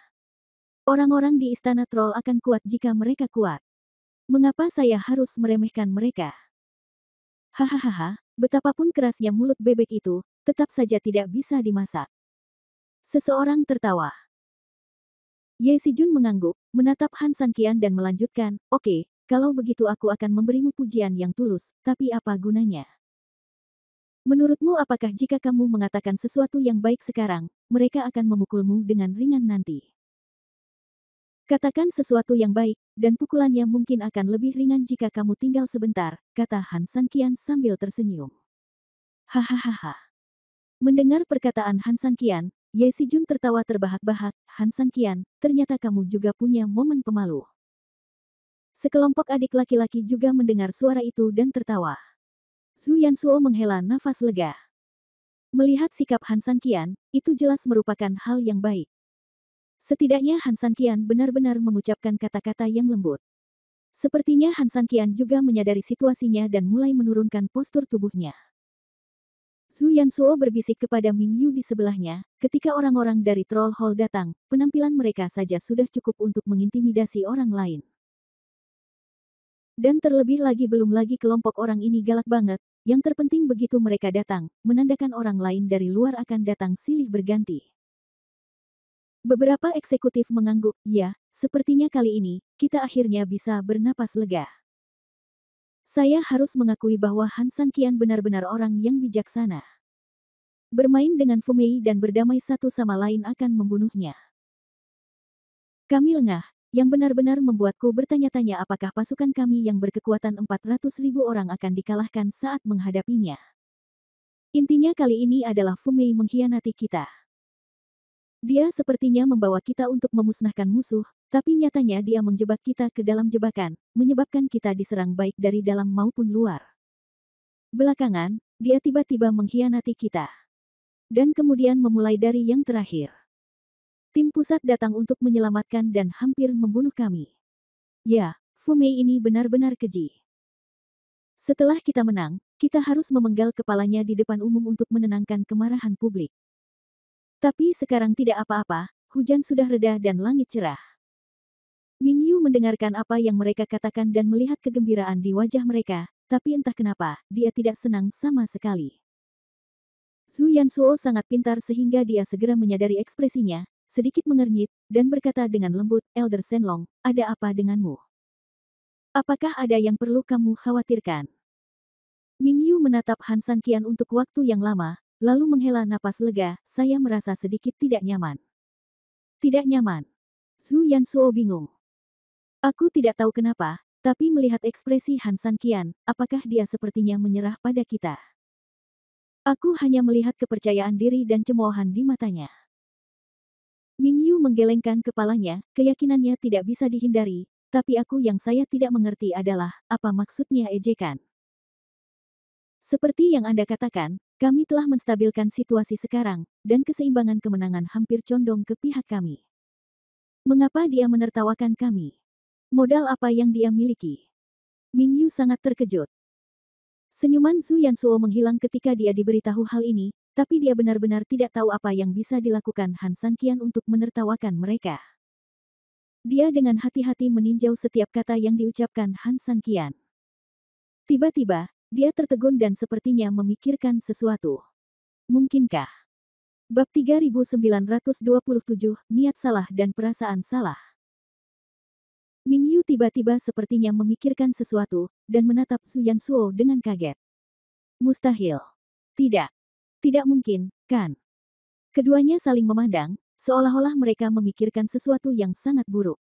Orang-orang di Istana Troll akan kuat jika mereka kuat. Mengapa saya harus meremehkan mereka? Hahaha, betapapun kerasnya mulut bebek itu, tetap saja tidak bisa dimasak. Seseorang tertawa. Ye Sijun mengangguk, menatap Han Sanqian dan melanjutkan, oke, kalau begitu aku akan memberimu pujian yang tulus, tapi apa gunanya? Menurutmu apakah jika kamu mengatakan sesuatu yang baik sekarang, mereka akan memukulmu dengan ringan nanti? Katakan sesuatu yang baik, dan pukulannya mungkin akan lebih ringan jika kamu tinggal sebentar, kata Han Sanqian sambil tersenyum. Hahaha. Mendengar perkataan Han Sanqian, Ye Sijun tertawa terbahak-bahak, Han Sanqian, ternyata kamu juga punya momen pemalu. Sekelompok adik laki-laki juga mendengar suara itu dan tertawa. Zhu Yansuo menghela nafas lega. Melihat sikap Han Sanqian, itu jelas merupakan hal yang baik. Setidaknya Han Sanqian benar-benar mengucapkan kata-kata yang lembut. Sepertinya Han Sanqian juga menyadari situasinya dan mulai menurunkan postur tubuhnya. Zhu Yansuo berbisik kepada Ming Yu di sebelahnya, ketika orang-orang dari Troll Hall datang, penampilan mereka saja sudah cukup untuk mengintimidasi orang lain. Dan terlebih lagi belum lagi kelompok orang ini galak banget, yang terpenting begitu mereka datang, menandakan orang lain dari luar akan datang silih berganti. Beberapa eksekutif mengangguk, ya, sepertinya kali ini, kita akhirnya bisa bernapas lega. Saya harus mengakui bahwa Han Sanqian benar-benar orang yang bijaksana. Bermain dengan Fu Mei dan berdamai satu sama lain akan membunuhnya. Kami lengah, yang benar-benar membuatku bertanya-tanya apakah pasukan kami yang berkekuatan 400.000 orang akan dikalahkan saat menghadapinya. Intinya kali ini adalah Fu Mei mengkhianati kita. Dia sepertinya membawa kita untuk memusnahkan musuh, tapi nyatanya dia menjebak kita ke dalam jebakan, menyebabkan kita diserang baik dari dalam maupun luar. Belakangan, dia tiba-tiba mengkhianati kita. Dan kemudian memulai dari yang terakhir. Tim pusat datang untuk menyelamatkan dan hampir membunuh kami. Ya, Fu Mei ini benar-benar keji. Setelah kita menang, kita harus memenggal kepalanya di depan umum untuk menenangkan kemarahan publik. Tapi sekarang tidak apa-apa, hujan sudah reda dan langit cerah. Ming Yu mendengarkan apa yang mereka katakan dan melihat kegembiraan di wajah mereka, tapi entah kenapa, dia tidak senang sama sekali. Zhu Yansuo sangat pintar sehingga dia segera menyadari ekspresinya, sedikit mengernyit, dan berkata dengan lembut, Elder Shenlong, ada apa denganmu? Apakah ada yang perlu kamu khawatirkan? Ming Yu menatap Han Sanqian untuk waktu yang lama, lalu menghela napas lega, saya merasa sedikit tidak nyaman. Tidak nyaman. Zhu Yansuo bingung. Aku tidak tahu kenapa, tapi melihat ekspresi Han Sanqian, apakah dia sepertinya menyerah pada kita? Aku hanya melihat kepercayaan diri dan cemoohan di matanya. Ming Yu menggelengkan kepalanya, keyakinannya tidak bisa dihindari, tapi yang saya tidak mengerti adalah, apa maksudnya ejekan? Seperti yang Anda katakan, kami telah menstabilkan situasi sekarang, dan keseimbangan kemenangan hampir condong ke pihak kami. Mengapa dia menertawakan kami? Modal apa yang dia miliki? Ming Yu sangat terkejut. Senyuman Zhu Yansuo menghilang ketika dia diberitahu hal ini, tapi dia benar-benar tidak tahu apa yang bisa dilakukan Han Sanqian untuk menertawakan mereka. Dia dengan hati-hati meninjau setiap kata yang diucapkan Han Sanqian. Tiba-tiba, dia tertegun dan sepertinya memikirkan sesuatu. Mungkinkah? Bab 3927, Niat Salah dan Perasaan Salah. Ming Yu tiba-tiba sepertinya memikirkan sesuatu, dan menatap Zhu Yansuo dengan kaget. Mustahil. Tidak. Tidak mungkin, kan? Keduanya saling memandang, seolah-olah mereka memikirkan sesuatu yang sangat buruk.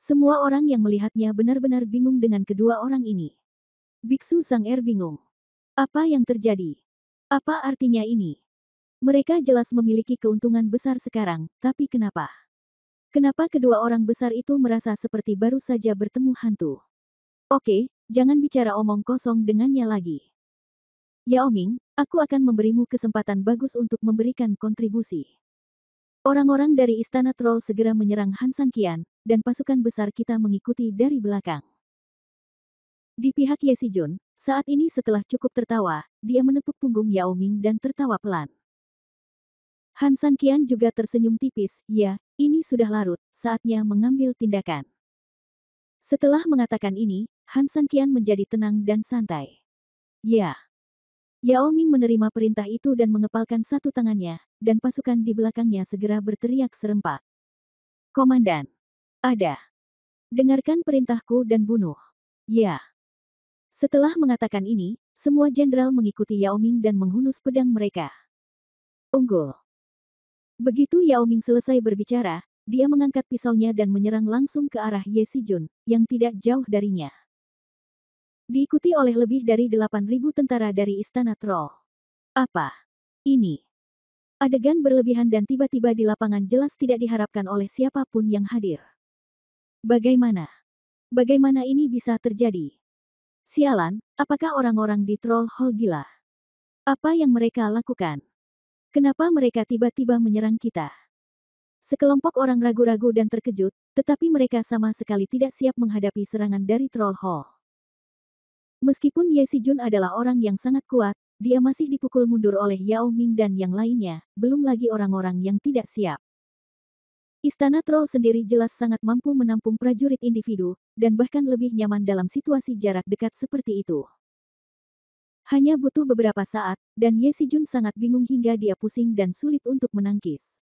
Semua orang yang melihatnya benar-benar bingung dengan kedua orang ini. Biksu Sang Er bingung. Apa yang terjadi? Apa artinya ini? Mereka jelas memiliki keuntungan besar sekarang, tapi kenapa? Kenapa kedua orang besar itu merasa seperti baru saja bertemu hantu? Oke, jangan bicara omong kosong dengannya lagi. Yao Ming, aku akan memberimu kesempatan bagus untuk memberikan kontribusi. Orang-orang dari Istana Troll segera menyerang Han Sanqian, dan pasukan besar kita mengikuti dari belakang. Di pihak Ye Sijun, saat ini setelah cukup tertawa, dia menepuk punggung Yao Ming dan tertawa pelan. Han Sanqian juga tersenyum tipis, ya, ini sudah larut, saatnya mengambil tindakan. Setelah mengatakan ini, Han Sanqian menjadi tenang dan santai. Ya. Yao Ming menerima perintah itu dan mengepalkan satu tangannya, dan pasukan di belakangnya segera berteriak serempak. Komandan, ada. Dengarkan perintahku dan bunuh. Ya. Setelah mengatakan ini, semua jenderal mengikuti Yao Ming dan menghunus pedang mereka. Unggul. Begitu Yao Ming selesai berbicara, dia mengangkat pisaunya dan menyerang langsung ke arah Ye Sijun, yang tidak jauh darinya. Diikuti oleh lebih dari 8.000 tentara dari Istana Troll. Apa ini? Adegan berlebihan dan tiba-tiba di lapangan jelas tidak diharapkan oleh siapapun yang hadir. Bagaimana? Bagaimana ini bisa terjadi? Sialan, apakah orang-orang di Troll Hall gila? Apa yang mereka lakukan? Kenapa mereka tiba-tiba menyerang kita? Sekelompok orang ragu-ragu dan terkejut, tetapi mereka sama sekali tidak siap menghadapi serangan dari Troll Hall. Meskipun Ye Sijun adalah orang yang sangat kuat, dia masih dipukul mundur oleh Yao Ming dan yang lainnya, belum lagi orang-orang yang tidak siap. Istana Troll sendiri jelas sangat mampu menampung prajurit individu, dan bahkan lebih nyaman dalam situasi jarak dekat seperti itu. Hanya butuh beberapa saat, dan Ye Sijun sangat bingung hingga dia pusing dan sulit untuk menangkis.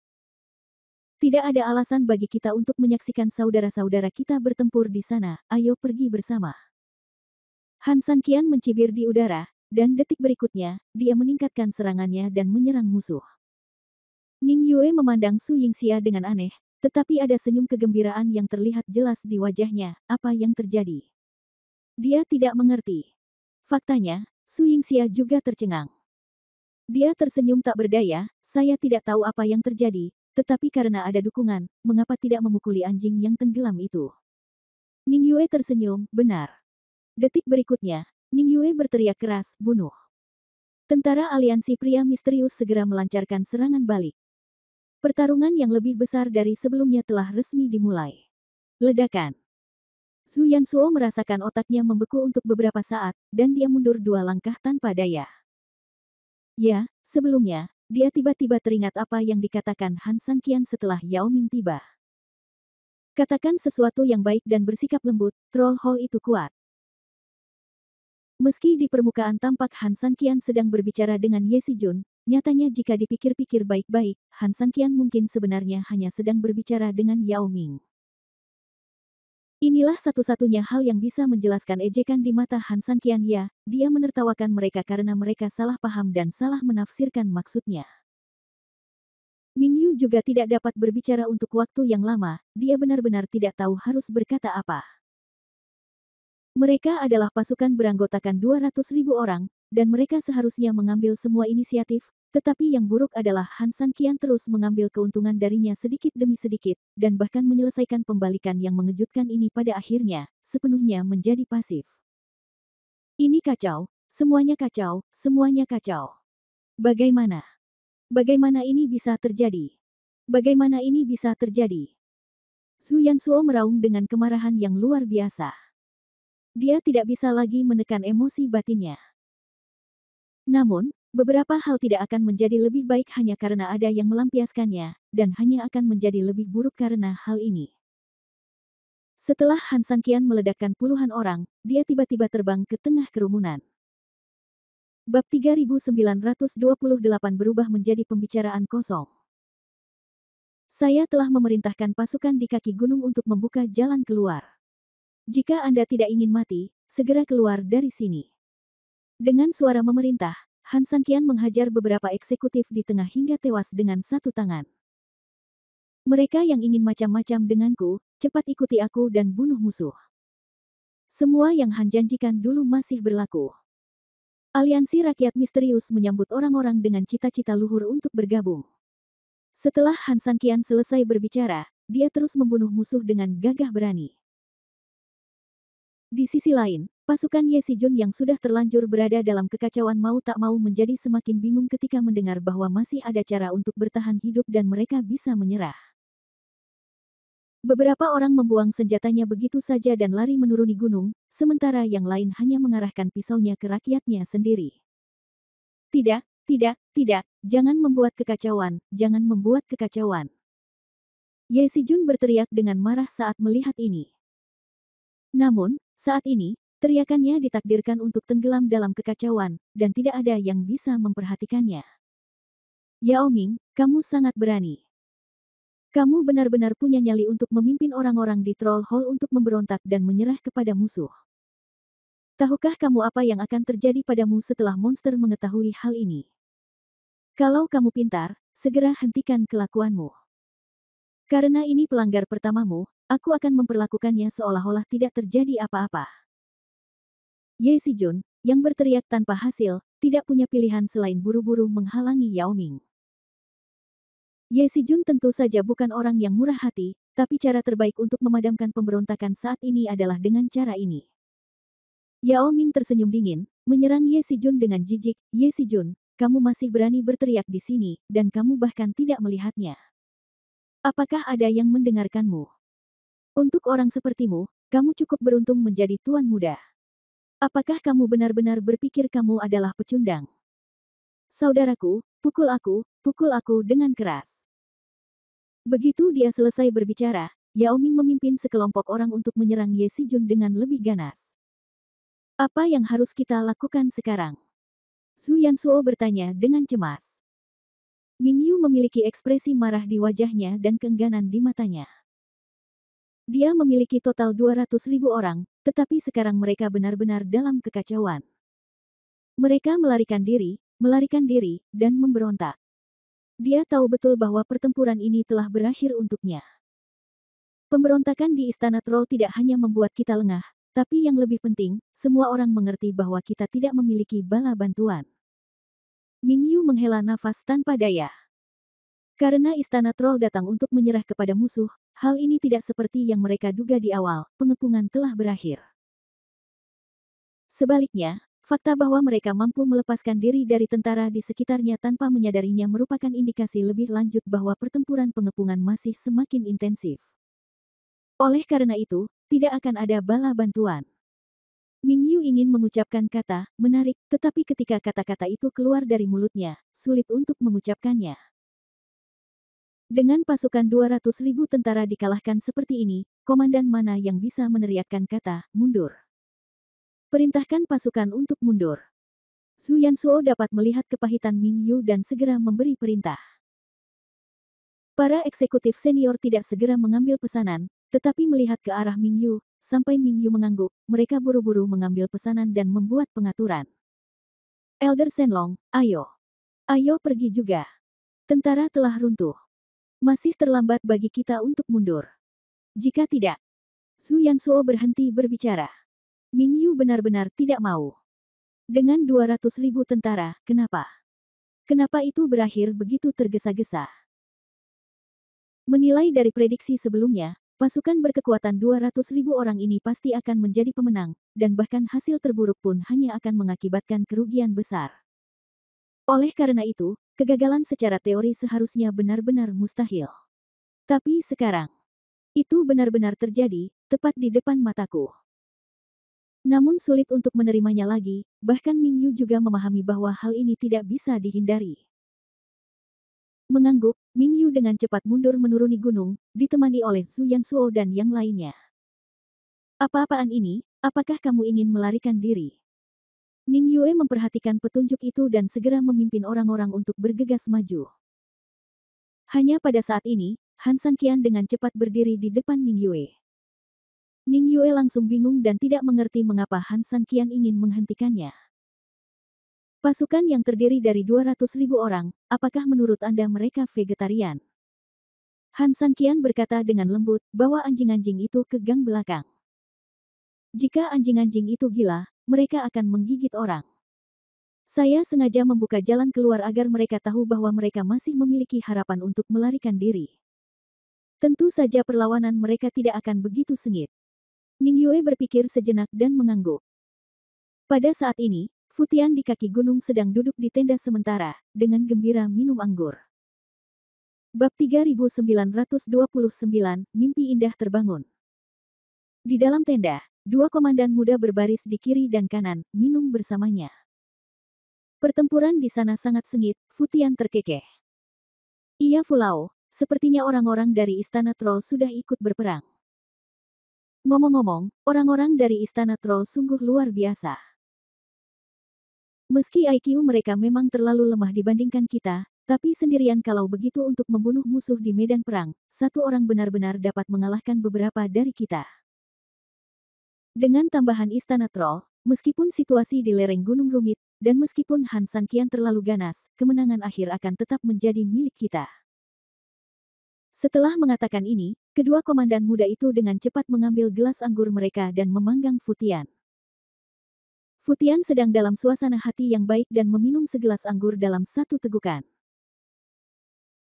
Tidak ada alasan bagi kita untuk menyaksikan saudara-saudara kita bertempur di sana, ayo pergi bersama. Han San Qian mencibir di udara, dan detik berikutnya, dia meningkatkan serangannya dan menyerang musuh. Ning Yue memandang Su Yingxia dengan aneh, tetapi ada senyum kegembiraan yang terlihat jelas di wajahnya. Apa yang terjadi? Dia tidak mengerti. Faktanya, Su Yingxia juga tercengang. Dia tersenyum tak berdaya, saya tidak tahu apa yang terjadi, tetapi karena ada dukungan, mengapa tidak memukuli anjing yang tenggelam itu? Ning Yue tersenyum, benar. Detik berikutnya, Ning Yue berteriak keras, bunuh. Tentara aliansi pria misterius segera melancarkan serangan balik. Pertarungan yang lebih besar dari sebelumnya telah resmi dimulai. Ledakan. Zhu Yansuo merasakan otaknya membeku untuk beberapa saat, dan dia mundur 2 langkah tanpa daya. Ya, sebelumnya, dia tiba-tiba teringat apa yang dikatakan Han San Qian setelah Yao Ming tiba. Katakan sesuatu yang baik dan bersikap lembut, Troll Hall itu kuat. Meski di permukaan tampak Han San Qian sedang berbicara dengan Ye Sijun, nyatanya jika dipikir-pikir baik-baik, Han San Qian mungkin sebenarnya hanya sedang berbicara dengan Yao Ming. Inilah satu-satunya hal yang bisa menjelaskan ejekan di mata Han San Qian ya, dia menertawakan mereka karena mereka salah paham dan salah menafsirkan maksudnya. Ming Yu juga tidak dapat berbicara untuk waktu yang lama, dia benar-benar tidak tahu harus berkata apa. Mereka adalah pasukan beranggotakan 200.000 orang, dan mereka seharusnya mengambil semua inisiatif, tetapi yang buruk adalah Han San Qian terus mengambil keuntungan darinya sedikit demi sedikit, dan bahkan menyelesaikan pembalikan yang mengejutkan ini pada akhirnya, sepenuhnya menjadi pasif. Ini kacau, semuanya kacau, semuanya kacau. Bagaimana? Bagaimana ini bisa terjadi? Bagaimana ini bisa terjadi? Zhu Yansuo meraung dengan kemarahan yang luar biasa. Dia tidak bisa lagi menekan emosi batinnya. Namun, beberapa hal tidak akan menjadi lebih baik hanya karena ada yang melampiaskannya, dan hanya akan menjadi lebih buruk karena hal ini. Setelah Han San Qian meledakkan puluhan orang, dia tiba-tiba terbang ke tengah kerumunan. Bab 3928 berubah menjadi pembicaraan kosong. Saya telah memerintahkan pasukan di kaki gunung untuk membuka jalan keluar. Jika Anda tidak ingin mati, segera keluar dari sini. Dengan suara memerintah, Han San Qian menghajar beberapa eksekutif di tengah hingga tewas dengan satu tangan. Mereka yang ingin macam-macam denganku, cepat ikuti aku dan bunuh musuh. Semua yang Han janjikan dulu masih berlaku. Aliansi Rakyat Misterius menyambut orang-orang dengan cita-cita luhur untuk bergabung. Setelah Han San Qian selesai berbicara, dia terus membunuh musuh dengan gagah berani. Di sisi lain, pasukan Ye Sijun yang sudah terlanjur berada dalam kekacauan mau tak mau menjadi semakin bingung ketika mendengar bahwa masih ada cara untuk bertahan hidup dan mereka bisa menyerah. Beberapa orang membuang senjatanya begitu saja dan lari menuruni gunung, sementara yang lain hanya mengarahkan pisaunya ke rakyatnya sendiri. Tidak, tidak, tidak, jangan membuat kekacauan, jangan membuat kekacauan. Ye Sijun berteriak dengan marah saat melihat ini. Namun, saat ini, Teriakannya ditakdirkan untuk tenggelam dalam kekacauan, dan tidak ada yang bisa memperhatikannya. Yao Ming, kamu sangat berani. Kamu benar-benar punya nyali untuk memimpin orang-orang di Troll Hall untuk memberontak dan menyerah kepada musuh. Tahukah kamu apa yang akan terjadi padamu setelah monster mengetahui hal ini? Kalau kamu pintar, segera hentikan kelakuanmu. Karena ini pelanggar pertamamu, aku akan memperlakukannya seolah-olah tidak terjadi apa-apa. Ye Sijun, yang berteriak tanpa hasil, tidak punya pilihan selain buru-buru menghalangi Yao Ming. Ye Sijun tentu saja bukan orang yang murah hati, tapi cara terbaik untuk memadamkan pemberontakan saat ini adalah dengan cara ini. Yao Ming tersenyum dingin, menyerang Ye Sijun dengan jijik. Ye Sijun, kamu masih berani berteriak di sini, dan kamu bahkan tidak melihatnya. Apakah ada yang mendengarkanmu? Untuk orang sepertimu, kamu cukup beruntung menjadi tuan muda. Apakah kamu benar-benar berpikir kamu adalah pecundang? Saudaraku, pukul aku dengan keras. Begitu dia selesai berbicara, Yao Ming memimpin sekelompok orang untuk menyerang Ye Sijun dengan lebih ganas. Apa yang harus kita lakukan sekarang? Su Yansuo bertanya dengan cemas. Ming Yu memiliki ekspresi marah di wajahnya dan keengganan di matanya. Dia memiliki total 200.000 orang, tetapi sekarang mereka benar-benar dalam kekacauan. Mereka melarikan diri, dan memberontak. Dia tahu betul bahwa pertempuran ini telah berakhir untuknya. Pemberontakan di Istana Troll tidak hanya membuat kita lengah, tapi yang lebih penting, semua orang mengerti bahwa kita tidak memiliki bala bantuan. Ming Yu menghela nafas tanpa daya. Karena Istana Troll datang untuk menyerah kepada musuh, hal ini tidak seperti yang mereka duga di awal, pengepungan telah berakhir. Sebaliknya, fakta bahwa mereka mampu melepaskan diri dari tentara di sekitarnya tanpa menyadarinya merupakan indikasi lebih lanjut bahwa pertempuran pengepungan masih semakin intensif. Oleh karena itu, tidak akan ada bala bantuan. Ming Yu ingin mengucapkan kata, menarik, tetapi ketika kata-kata itu keluar dari mulutnya, sulit untuk mengucapkannya. Dengan pasukan 200.000 tentara dikalahkan seperti ini, komandan mana yang bisa meneriakkan kata, mundur? Perintahkan pasukan untuk mundur. Su Yansuo dapat melihat kepahitan Ming Yu dan segera memberi perintah. Para eksekutif senior tidak segera mengambil pesanan, tetapi melihat ke arah Ming Yu, sampai Ming Yu mengangguk, mereka buru-buru mengambil pesanan dan membuat pengaturan. Elder Shenlong, ayo. Ayo pergi juga. Tentara telah runtuh. Masih terlambat bagi kita untuk mundur. Jika tidak, Su Yansuo berhenti berbicara. Ming Yu benar-benar tidak mau. Dengan 200.000 tentara, kenapa? Kenapa itu berakhir begitu tergesa-gesa? Menilai dari prediksi sebelumnya, pasukan berkekuatan 200.000 orang ini pasti akan menjadi pemenang, dan bahkan hasil terburuk pun hanya akan mengakibatkan kerugian besar. Oleh karena itu, kegagalan secara teori seharusnya benar-benar mustahil. Tapi sekarang, itu benar-benar terjadi, tepat di depan mataku. Namun sulit untuk menerimanya lagi, bahkan Ming Yu juga memahami bahwa hal ini tidak bisa dihindari. Mengangguk, Ming Yu dengan cepat mundur menuruni gunung, ditemani oleh Su Yansuo dan yang lainnya. Apa-apaan ini? Apakah kamu ingin melarikan diri? Ning Yue memperhatikan petunjuk itu dan segera memimpin orang-orang untuk bergegas maju. Hanya pada saat ini, Han Sanqian dengan cepat berdiri di depan Ning Yue. Ning Yue langsung bingung dan tidak mengerti mengapa Han Sanqian ingin menghentikannya. Pasukan yang terdiri dari 200.000 orang, apakah menurut Anda mereka vegetarian? Han Sanqian berkata dengan lembut bahwa anjing-anjing itu ke gang belakang. Jika anjing-anjing itu gila, mereka akan menggigit orang. Saya sengaja membuka jalan keluar agar mereka tahu bahwa mereka masih memiliki harapan untuk melarikan diri. Tentu saja perlawanan mereka tidak akan begitu sengit. Ning Yue berpikir sejenak dan mengangguk. Pada saat ini, Futian di kaki gunung sedang duduk di tenda sementara, dengan gembira minum anggur. Bab 3929, Mimpi Indah Terbangun. Di dalam tenda, dua komandan muda berbaris di kiri dan kanan, minum bersamanya. Pertempuran di sana sangat sengit, Futian terkekeh. Iya Fulao, sepertinya orang-orang dari Istana Troll sudah ikut berperang. Ngomong-ngomong, orang-orang dari Istana Troll sungguh luar biasa. Meski IQ mereka memang terlalu lemah dibandingkan kita, tapi sendirian kalau begitu untuk membunuh musuh di medan perang, satu orang benar-benar dapat mengalahkan beberapa dari kita. Dengan tambahan Istana Troll, meskipun situasi di lereng gunung rumit, dan meskipun Han San kian terlalu ganas, kemenangan akhir akan tetap menjadi milik kita. Setelah mengatakan ini, kedua komandan muda itu dengan cepat mengambil gelas anggur mereka dan memanggang Futian. Futian sedang dalam suasana hati yang baik dan meminum segelas anggur dalam satu tegukan.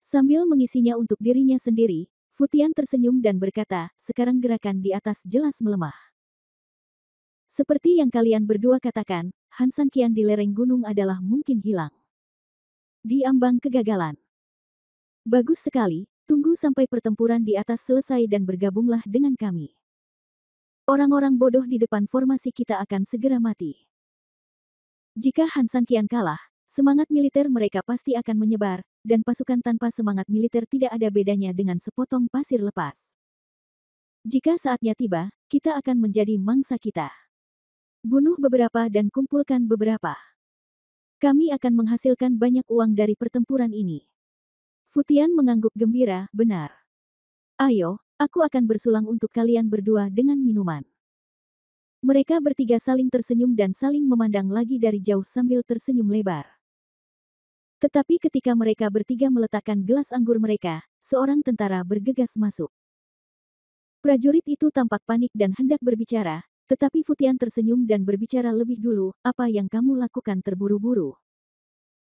Sambil mengisinya untuk dirinya sendiri, Futian tersenyum dan berkata, sekarang gerakan di atas jelas melemah. Seperti yang kalian berdua katakan, Han San kian di lereng gunung adalah mungkin hilang. Di ambang kegagalan. Bagus sekali. Tunggu sampai pertempuran di atas selesai dan bergabunglah dengan kami. Orang-orang bodoh di depan formasi kita akan segera mati. Jika Han San kian kalah, semangat militer mereka pasti akan menyebar, dan pasukan tanpa semangat militer tidak ada bedanya dengan sepotong pasir lepas. Jika saatnya tiba, kita akan menjadi mangsa kita. Bunuh beberapa dan kumpulkan beberapa. Kami akan menghasilkan banyak uang dari pertempuran ini. Futian mengangguk gembira, benar. Ayo, aku akan bersulang untuk kalian berdua dengan minuman. Mereka bertiga saling tersenyum dan saling memandang lagi dari jauh sambil tersenyum lebar. Tetapi ketika mereka bertiga meletakkan gelas anggur mereka, seorang tentara bergegas masuk. Prajurit itu tampak panik dan hendak berbicara, tetapi Futian tersenyum dan berbicara lebih dulu, apa yang kamu lakukan terburu-buru?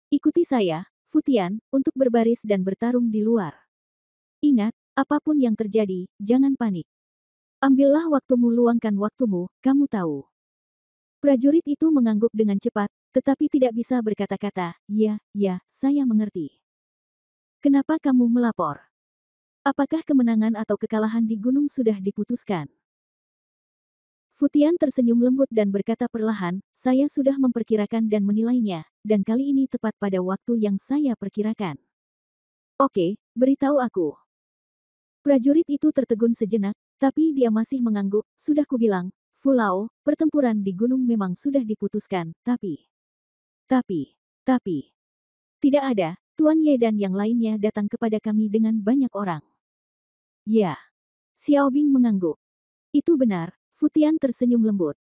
Ikuti saya, Futian, untuk berbaris dan bertarung di luar. Ingat, apapun yang terjadi, jangan panik. Ambillah waktumu, luangkan waktumu, kamu tahu. Prajurit itu mengangguk dengan cepat, tetapi tidak bisa berkata-kata, ya, saya mengerti. Kenapa kamu melapor? Apakah kemenangan atau kekalahan di gunung sudah diputuskan? Futian tersenyum lembut dan berkata perlahan, saya sudah memperkirakan dan menilainya, dan kali ini tepat pada waktu yang saya perkirakan. Oke, beritahu aku. Prajurit itu tertegun sejenak, tapi dia masih mengangguk, sudah kubilang, Fulao, pertempuran di gunung memang sudah diputuskan, tapi... Tidak ada, Tuan Ye dan yang lainnya datang kepada kami dengan banyak orang. Ya. Xiao Bing mengangguk. Itu benar. Futian tersenyum lembut.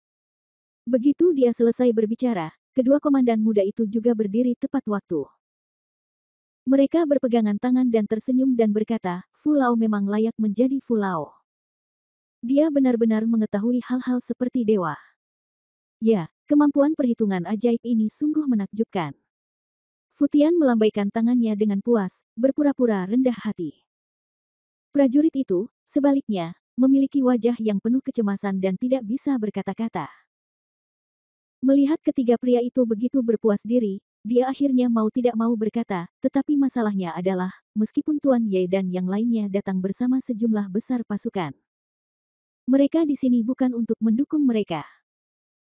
Begitu dia selesai berbicara, kedua komandan muda itu juga berdiri tepat waktu. Mereka berpegangan tangan dan tersenyum dan berkata, Fulao memang layak menjadi Fulao. Dia benar-benar mengetahui hal-hal seperti dewa. Ya, kemampuan perhitungan ajaib ini sungguh menakjubkan. Futian melambaikan tangannya dengan puas, berpura-pura rendah hati. Prajurit itu, sebaliknya, memiliki wajah yang penuh kecemasan dan tidak bisa berkata-kata. Melihat ketiga pria itu begitu berpuas diri, dia akhirnya mau tidak mau berkata, tetapi masalahnya adalah, meskipun Tuan Ye dan yang lainnya datang bersama sejumlah besar pasukan. Mereka di sini bukan untuk mendukung mereka.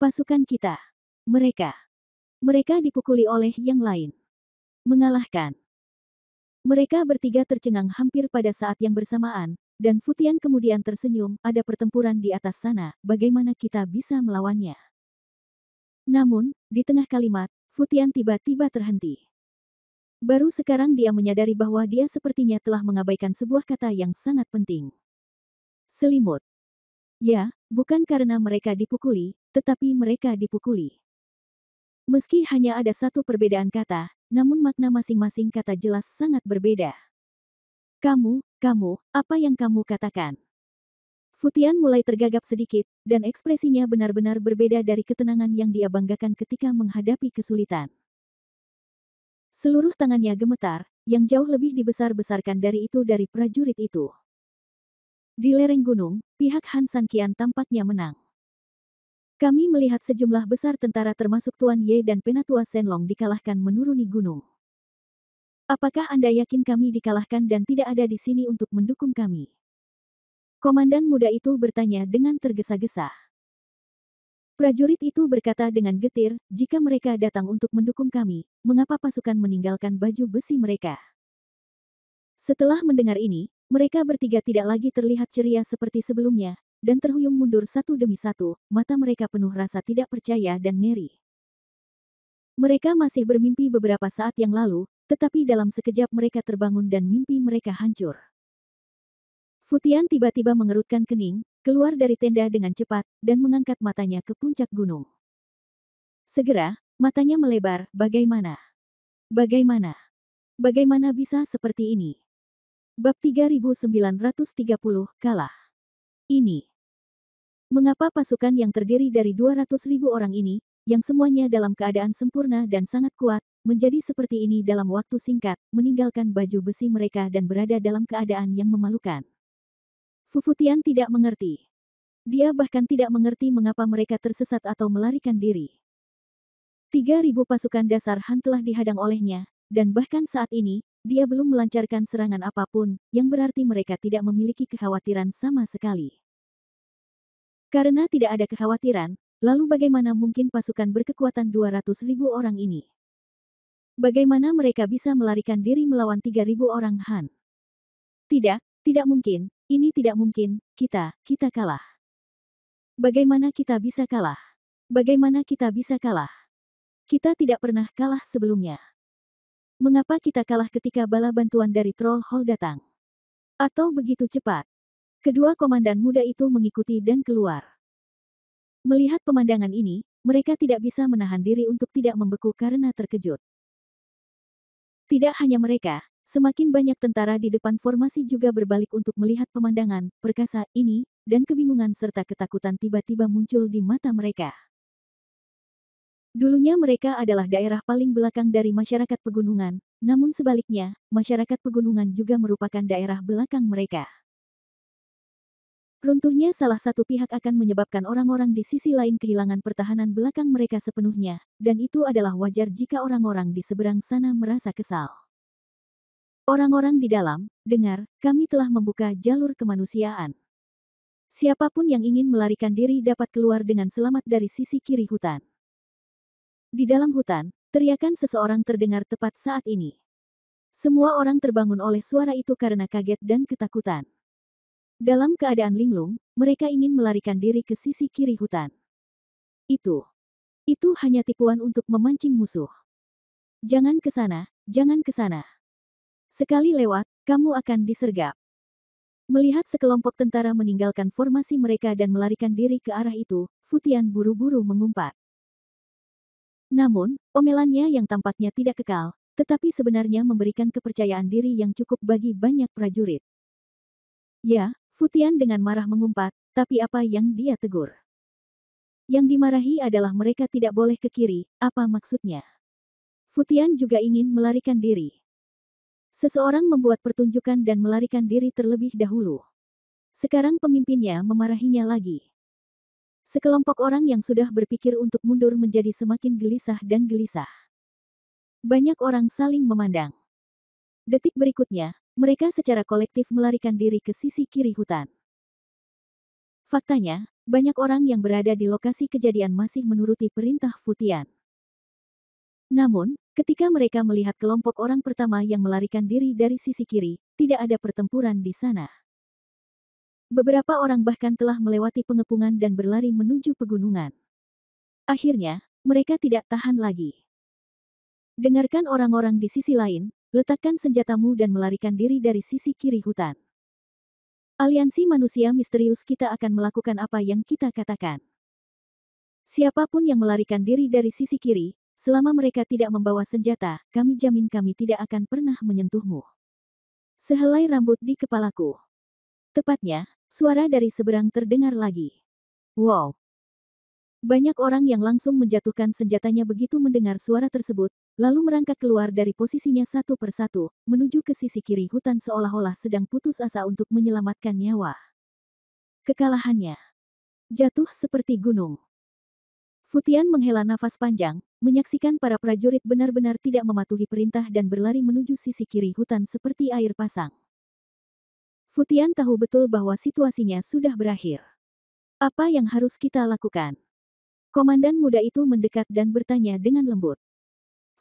Pasukan kita. Mereka dipukuli oleh yang lain. Mengalahkan. Mereka bertiga tercengang hampir pada saat yang bersamaan, dan Futian kemudian tersenyum, ada pertempuran di atas sana, bagaimana kita bisa melawannya? Namun, di tengah kalimat, Futian tiba-tiba terhenti. Baru sekarang dia menyadari bahwa dia sepertinya telah mengabaikan sebuah kata yang sangat penting. Selimut. Ya, bukan karena mereka dipukuli, tetapi mereka dipukuli. Meski hanya ada satu perbedaan kata, namun makna masing-masing kata jelas sangat berbeda. Kamu, apa yang kamu katakan? Futian mulai tergagap sedikit, dan ekspresinya benar-benar berbeda dari ketenangan yang dia banggakan ketika menghadapi kesulitan. Seluruh tangannya gemetar, yang jauh lebih dibesar-besarkan dari prajurit itu. Di lereng gunung, pihak Han San kian tampaknya menang. Kami melihat sejumlah besar tentara termasuk Tuan Ye dan Penatua Shenlong dikalahkan menuruni gunung. Apakah Anda yakin kami dikalahkan dan tidak ada di sini untuk mendukung kami? Komandan muda itu bertanya dengan tergesa-gesa. Prajurit itu berkata dengan getir, jika mereka datang untuk mendukung kami, mengapa pasukan meninggalkan baju besi mereka? Setelah mendengar ini, mereka bertiga tidak lagi terlihat ceria seperti sebelumnya, dan terhuyung mundur satu demi satu, mata mereka penuh rasa tidak percaya dan ngeri. Mereka masih bermimpi beberapa saat yang lalu, tetapi dalam sekejap mereka terbangun dan mimpi mereka hancur. Futian tiba-tiba mengerutkan kening, keluar dari tenda dengan cepat, dan mengangkat matanya ke puncak gunung. Segera, matanya melebar, bagaimana? Bagaimana? Bagaimana bisa seperti ini? Bab 3930, kalah. Ini. Mengapa pasukan yang terdiri dari 200.000 orang ini, yang semuanya dalam keadaan sempurna dan sangat kuat, menjadi seperti ini dalam waktu singkat, meninggalkan baju besi mereka dan berada dalam keadaan yang memalukan? Fufutian tidak mengerti. Dia bahkan tidak mengerti mengapa mereka tersesat atau melarikan diri. 3.000 pasukan dasar Han telah dihadang olehnya, dan bahkan saat ini, dia belum melancarkan serangan apapun, yang berarti mereka tidak memiliki kekhawatiran sama sekali. Karena tidak ada kekhawatiran, lalu bagaimana mungkin pasukan berkekuatan 200.000 orang ini? Bagaimana mereka bisa melarikan diri melawan 3.000 orang Han? Tidak, tidak mungkin, ini tidak mungkin, kita kalah. Bagaimana kita bisa kalah? Bagaimana kita bisa kalah? Kita tidak pernah kalah sebelumnya. Mengapa kita kalah ketika bala bantuan dari Troll Hall datang? Atau begitu cepat? Kedua komandan muda itu mengikuti dan keluar. Melihat pemandangan ini, mereka tidak bisa menahan diri untuk tidak membeku karena terkejut. Tidak hanya mereka, semakin banyak tentara di depan formasi juga berbalik untuk melihat pemandangan perkasa ini, dan kebingungan serta ketakutan tiba-tiba muncul di mata mereka. Dulunya mereka adalah daerah paling belakang dari masyarakat pegunungan, namun sebaliknya, masyarakat pegunungan juga merupakan daerah belakang mereka. Runtuhnya salah satu pihak akan menyebabkan orang-orang di sisi lain kehilangan pertahanan belakang mereka sepenuhnya, dan itu adalah wajar jika orang-orang di seberang sana merasa kesal. Orang-orang di dalam, dengar, kami telah membuka jalur kemanusiaan. Siapapun yang ingin melarikan diri dapat keluar dengan selamat dari sisi kiri hutan. Di dalam hutan, teriakan seseorang terdengar tepat saat ini. Semua orang terbangun oleh suara itu karena kaget dan ketakutan. Dalam keadaan linglung, mereka ingin melarikan diri ke sisi kiri hutan. Itu hanya tipuan untuk memancing musuh. Jangan ke sana, jangan ke sana. Sekali lewat, kamu akan disergap. Melihat sekelompok tentara meninggalkan formasi mereka dan melarikan diri ke arah itu, Futian buru-buru mengumpat. Namun, omelannya yang tampaknya tidak kekal, tetapi sebenarnya memberikan kepercayaan diri yang cukup bagi banyak prajurit. Ya, Futian dengan marah mengumpat, tapi apa yang dia tegur? Yang dimarahi adalah mereka tidak boleh ke kiri, apa maksudnya? Futian juga ingin melarikan diri. Seseorang membuat pertunjukan dan melarikan diri terlebih dahulu. Sekarang pemimpinnya memarahinya lagi. Sekelompok orang yang sudah berpikir untuk mundur menjadi semakin gelisah dan gelisah. Banyak orang saling memandang. Detik berikutnya, mereka secara kolektif melarikan diri ke sisi kiri hutan. Faktanya, banyak orang yang berada di lokasi kejadian masih menuruti perintah Futian. Namun, ketika mereka melihat kelompok orang pertama yang melarikan diri dari sisi kiri, tidak ada pertempuran di sana. Beberapa orang bahkan telah melewati pengepungan dan berlari menuju pegunungan. Akhirnya, mereka tidak tahan lagi. Dengarkan orang-orang di sisi lain, letakkan senjatamu dan melarikan diri dari sisi kiri hutan. Aliansi manusia misterius kita akan melakukan apa yang kita katakan. Siapapun yang melarikan diri dari sisi kiri, selama mereka tidak membawa senjata, kami jamin kami tidak akan pernah menyentuhmu. Sehelai rambut di kepalaku. Tepatnya, suara dari seberang terdengar lagi. Wow! Banyak orang yang langsung menjatuhkan senjatanya begitu mendengar suara tersebut, lalu merangkak keluar dari posisinya satu persatu, menuju ke sisi kiri hutan seolah-olah sedang putus asa untuk menyelamatkan nyawa. Kekalahannya jatuh seperti gunung. Futian menghela nafas panjang, menyaksikan para prajurit benar-benar tidak mematuhi perintah dan berlari menuju sisi kiri hutan seperti air pasang. Futian tahu betul bahwa situasinya sudah berakhir. Apa yang harus kita lakukan? Komandan muda itu mendekat dan bertanya dengan lembut.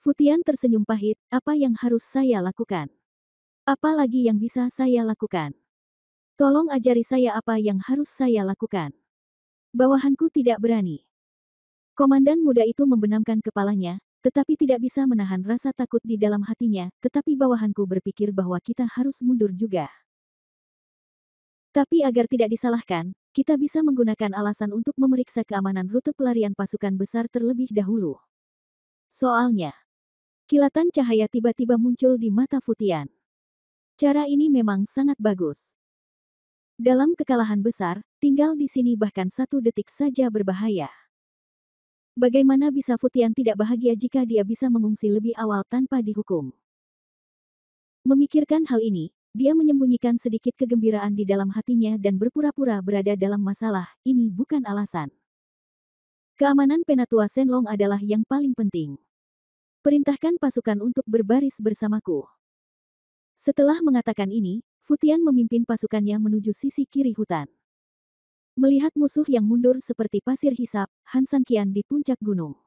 Futian tersenyum pahit, apa yang harus saya lakukan? Apa lagi yang bisa saya lakukan? Tolong ajari saya apa yang harus saya lakukan. Bawahanku tidak berani. Komandan muda itu membenamkan kepalanya, tetapi tidak bisa menahan rasa takut di dalam hatinya, tetapi bawahanku berpikir bahwa kita harus mundur juga. Tapi agar tidak disalahkan, kita bisa menggunakan alasan untuk memeriksa keamanan rute pelarian pasukan besar terlebih dahulu. Soalnya, kilatan cahaya tiba-tiba muncul di mata Futian. Cara ini memang sangat bagus. Dalam kekalahan besar, tinggal di sini bahkan 1 detik saja berbahaya. Bagaimana bisa Futian tidak bahagia jika dia bisa mengungsi lebih awal tanpa dihukum? Memikirkan hal ini, dia menyembunyikan sedikit kegembiraan di dalam hatinya dan berpura-pura berada dalam masalah. Ini bukan alasan. Keamanan Penatua Shenlong adalah yang paling penting. Perintahkan pasukan untuk berbaris bersamaku. Setelah mengatakan ini, Futian memimpin pasukannya menuju sisi kiri hutan. Melihat musuh yang mundur seperti pasir hisap, Han Sanqian di puncak gunung.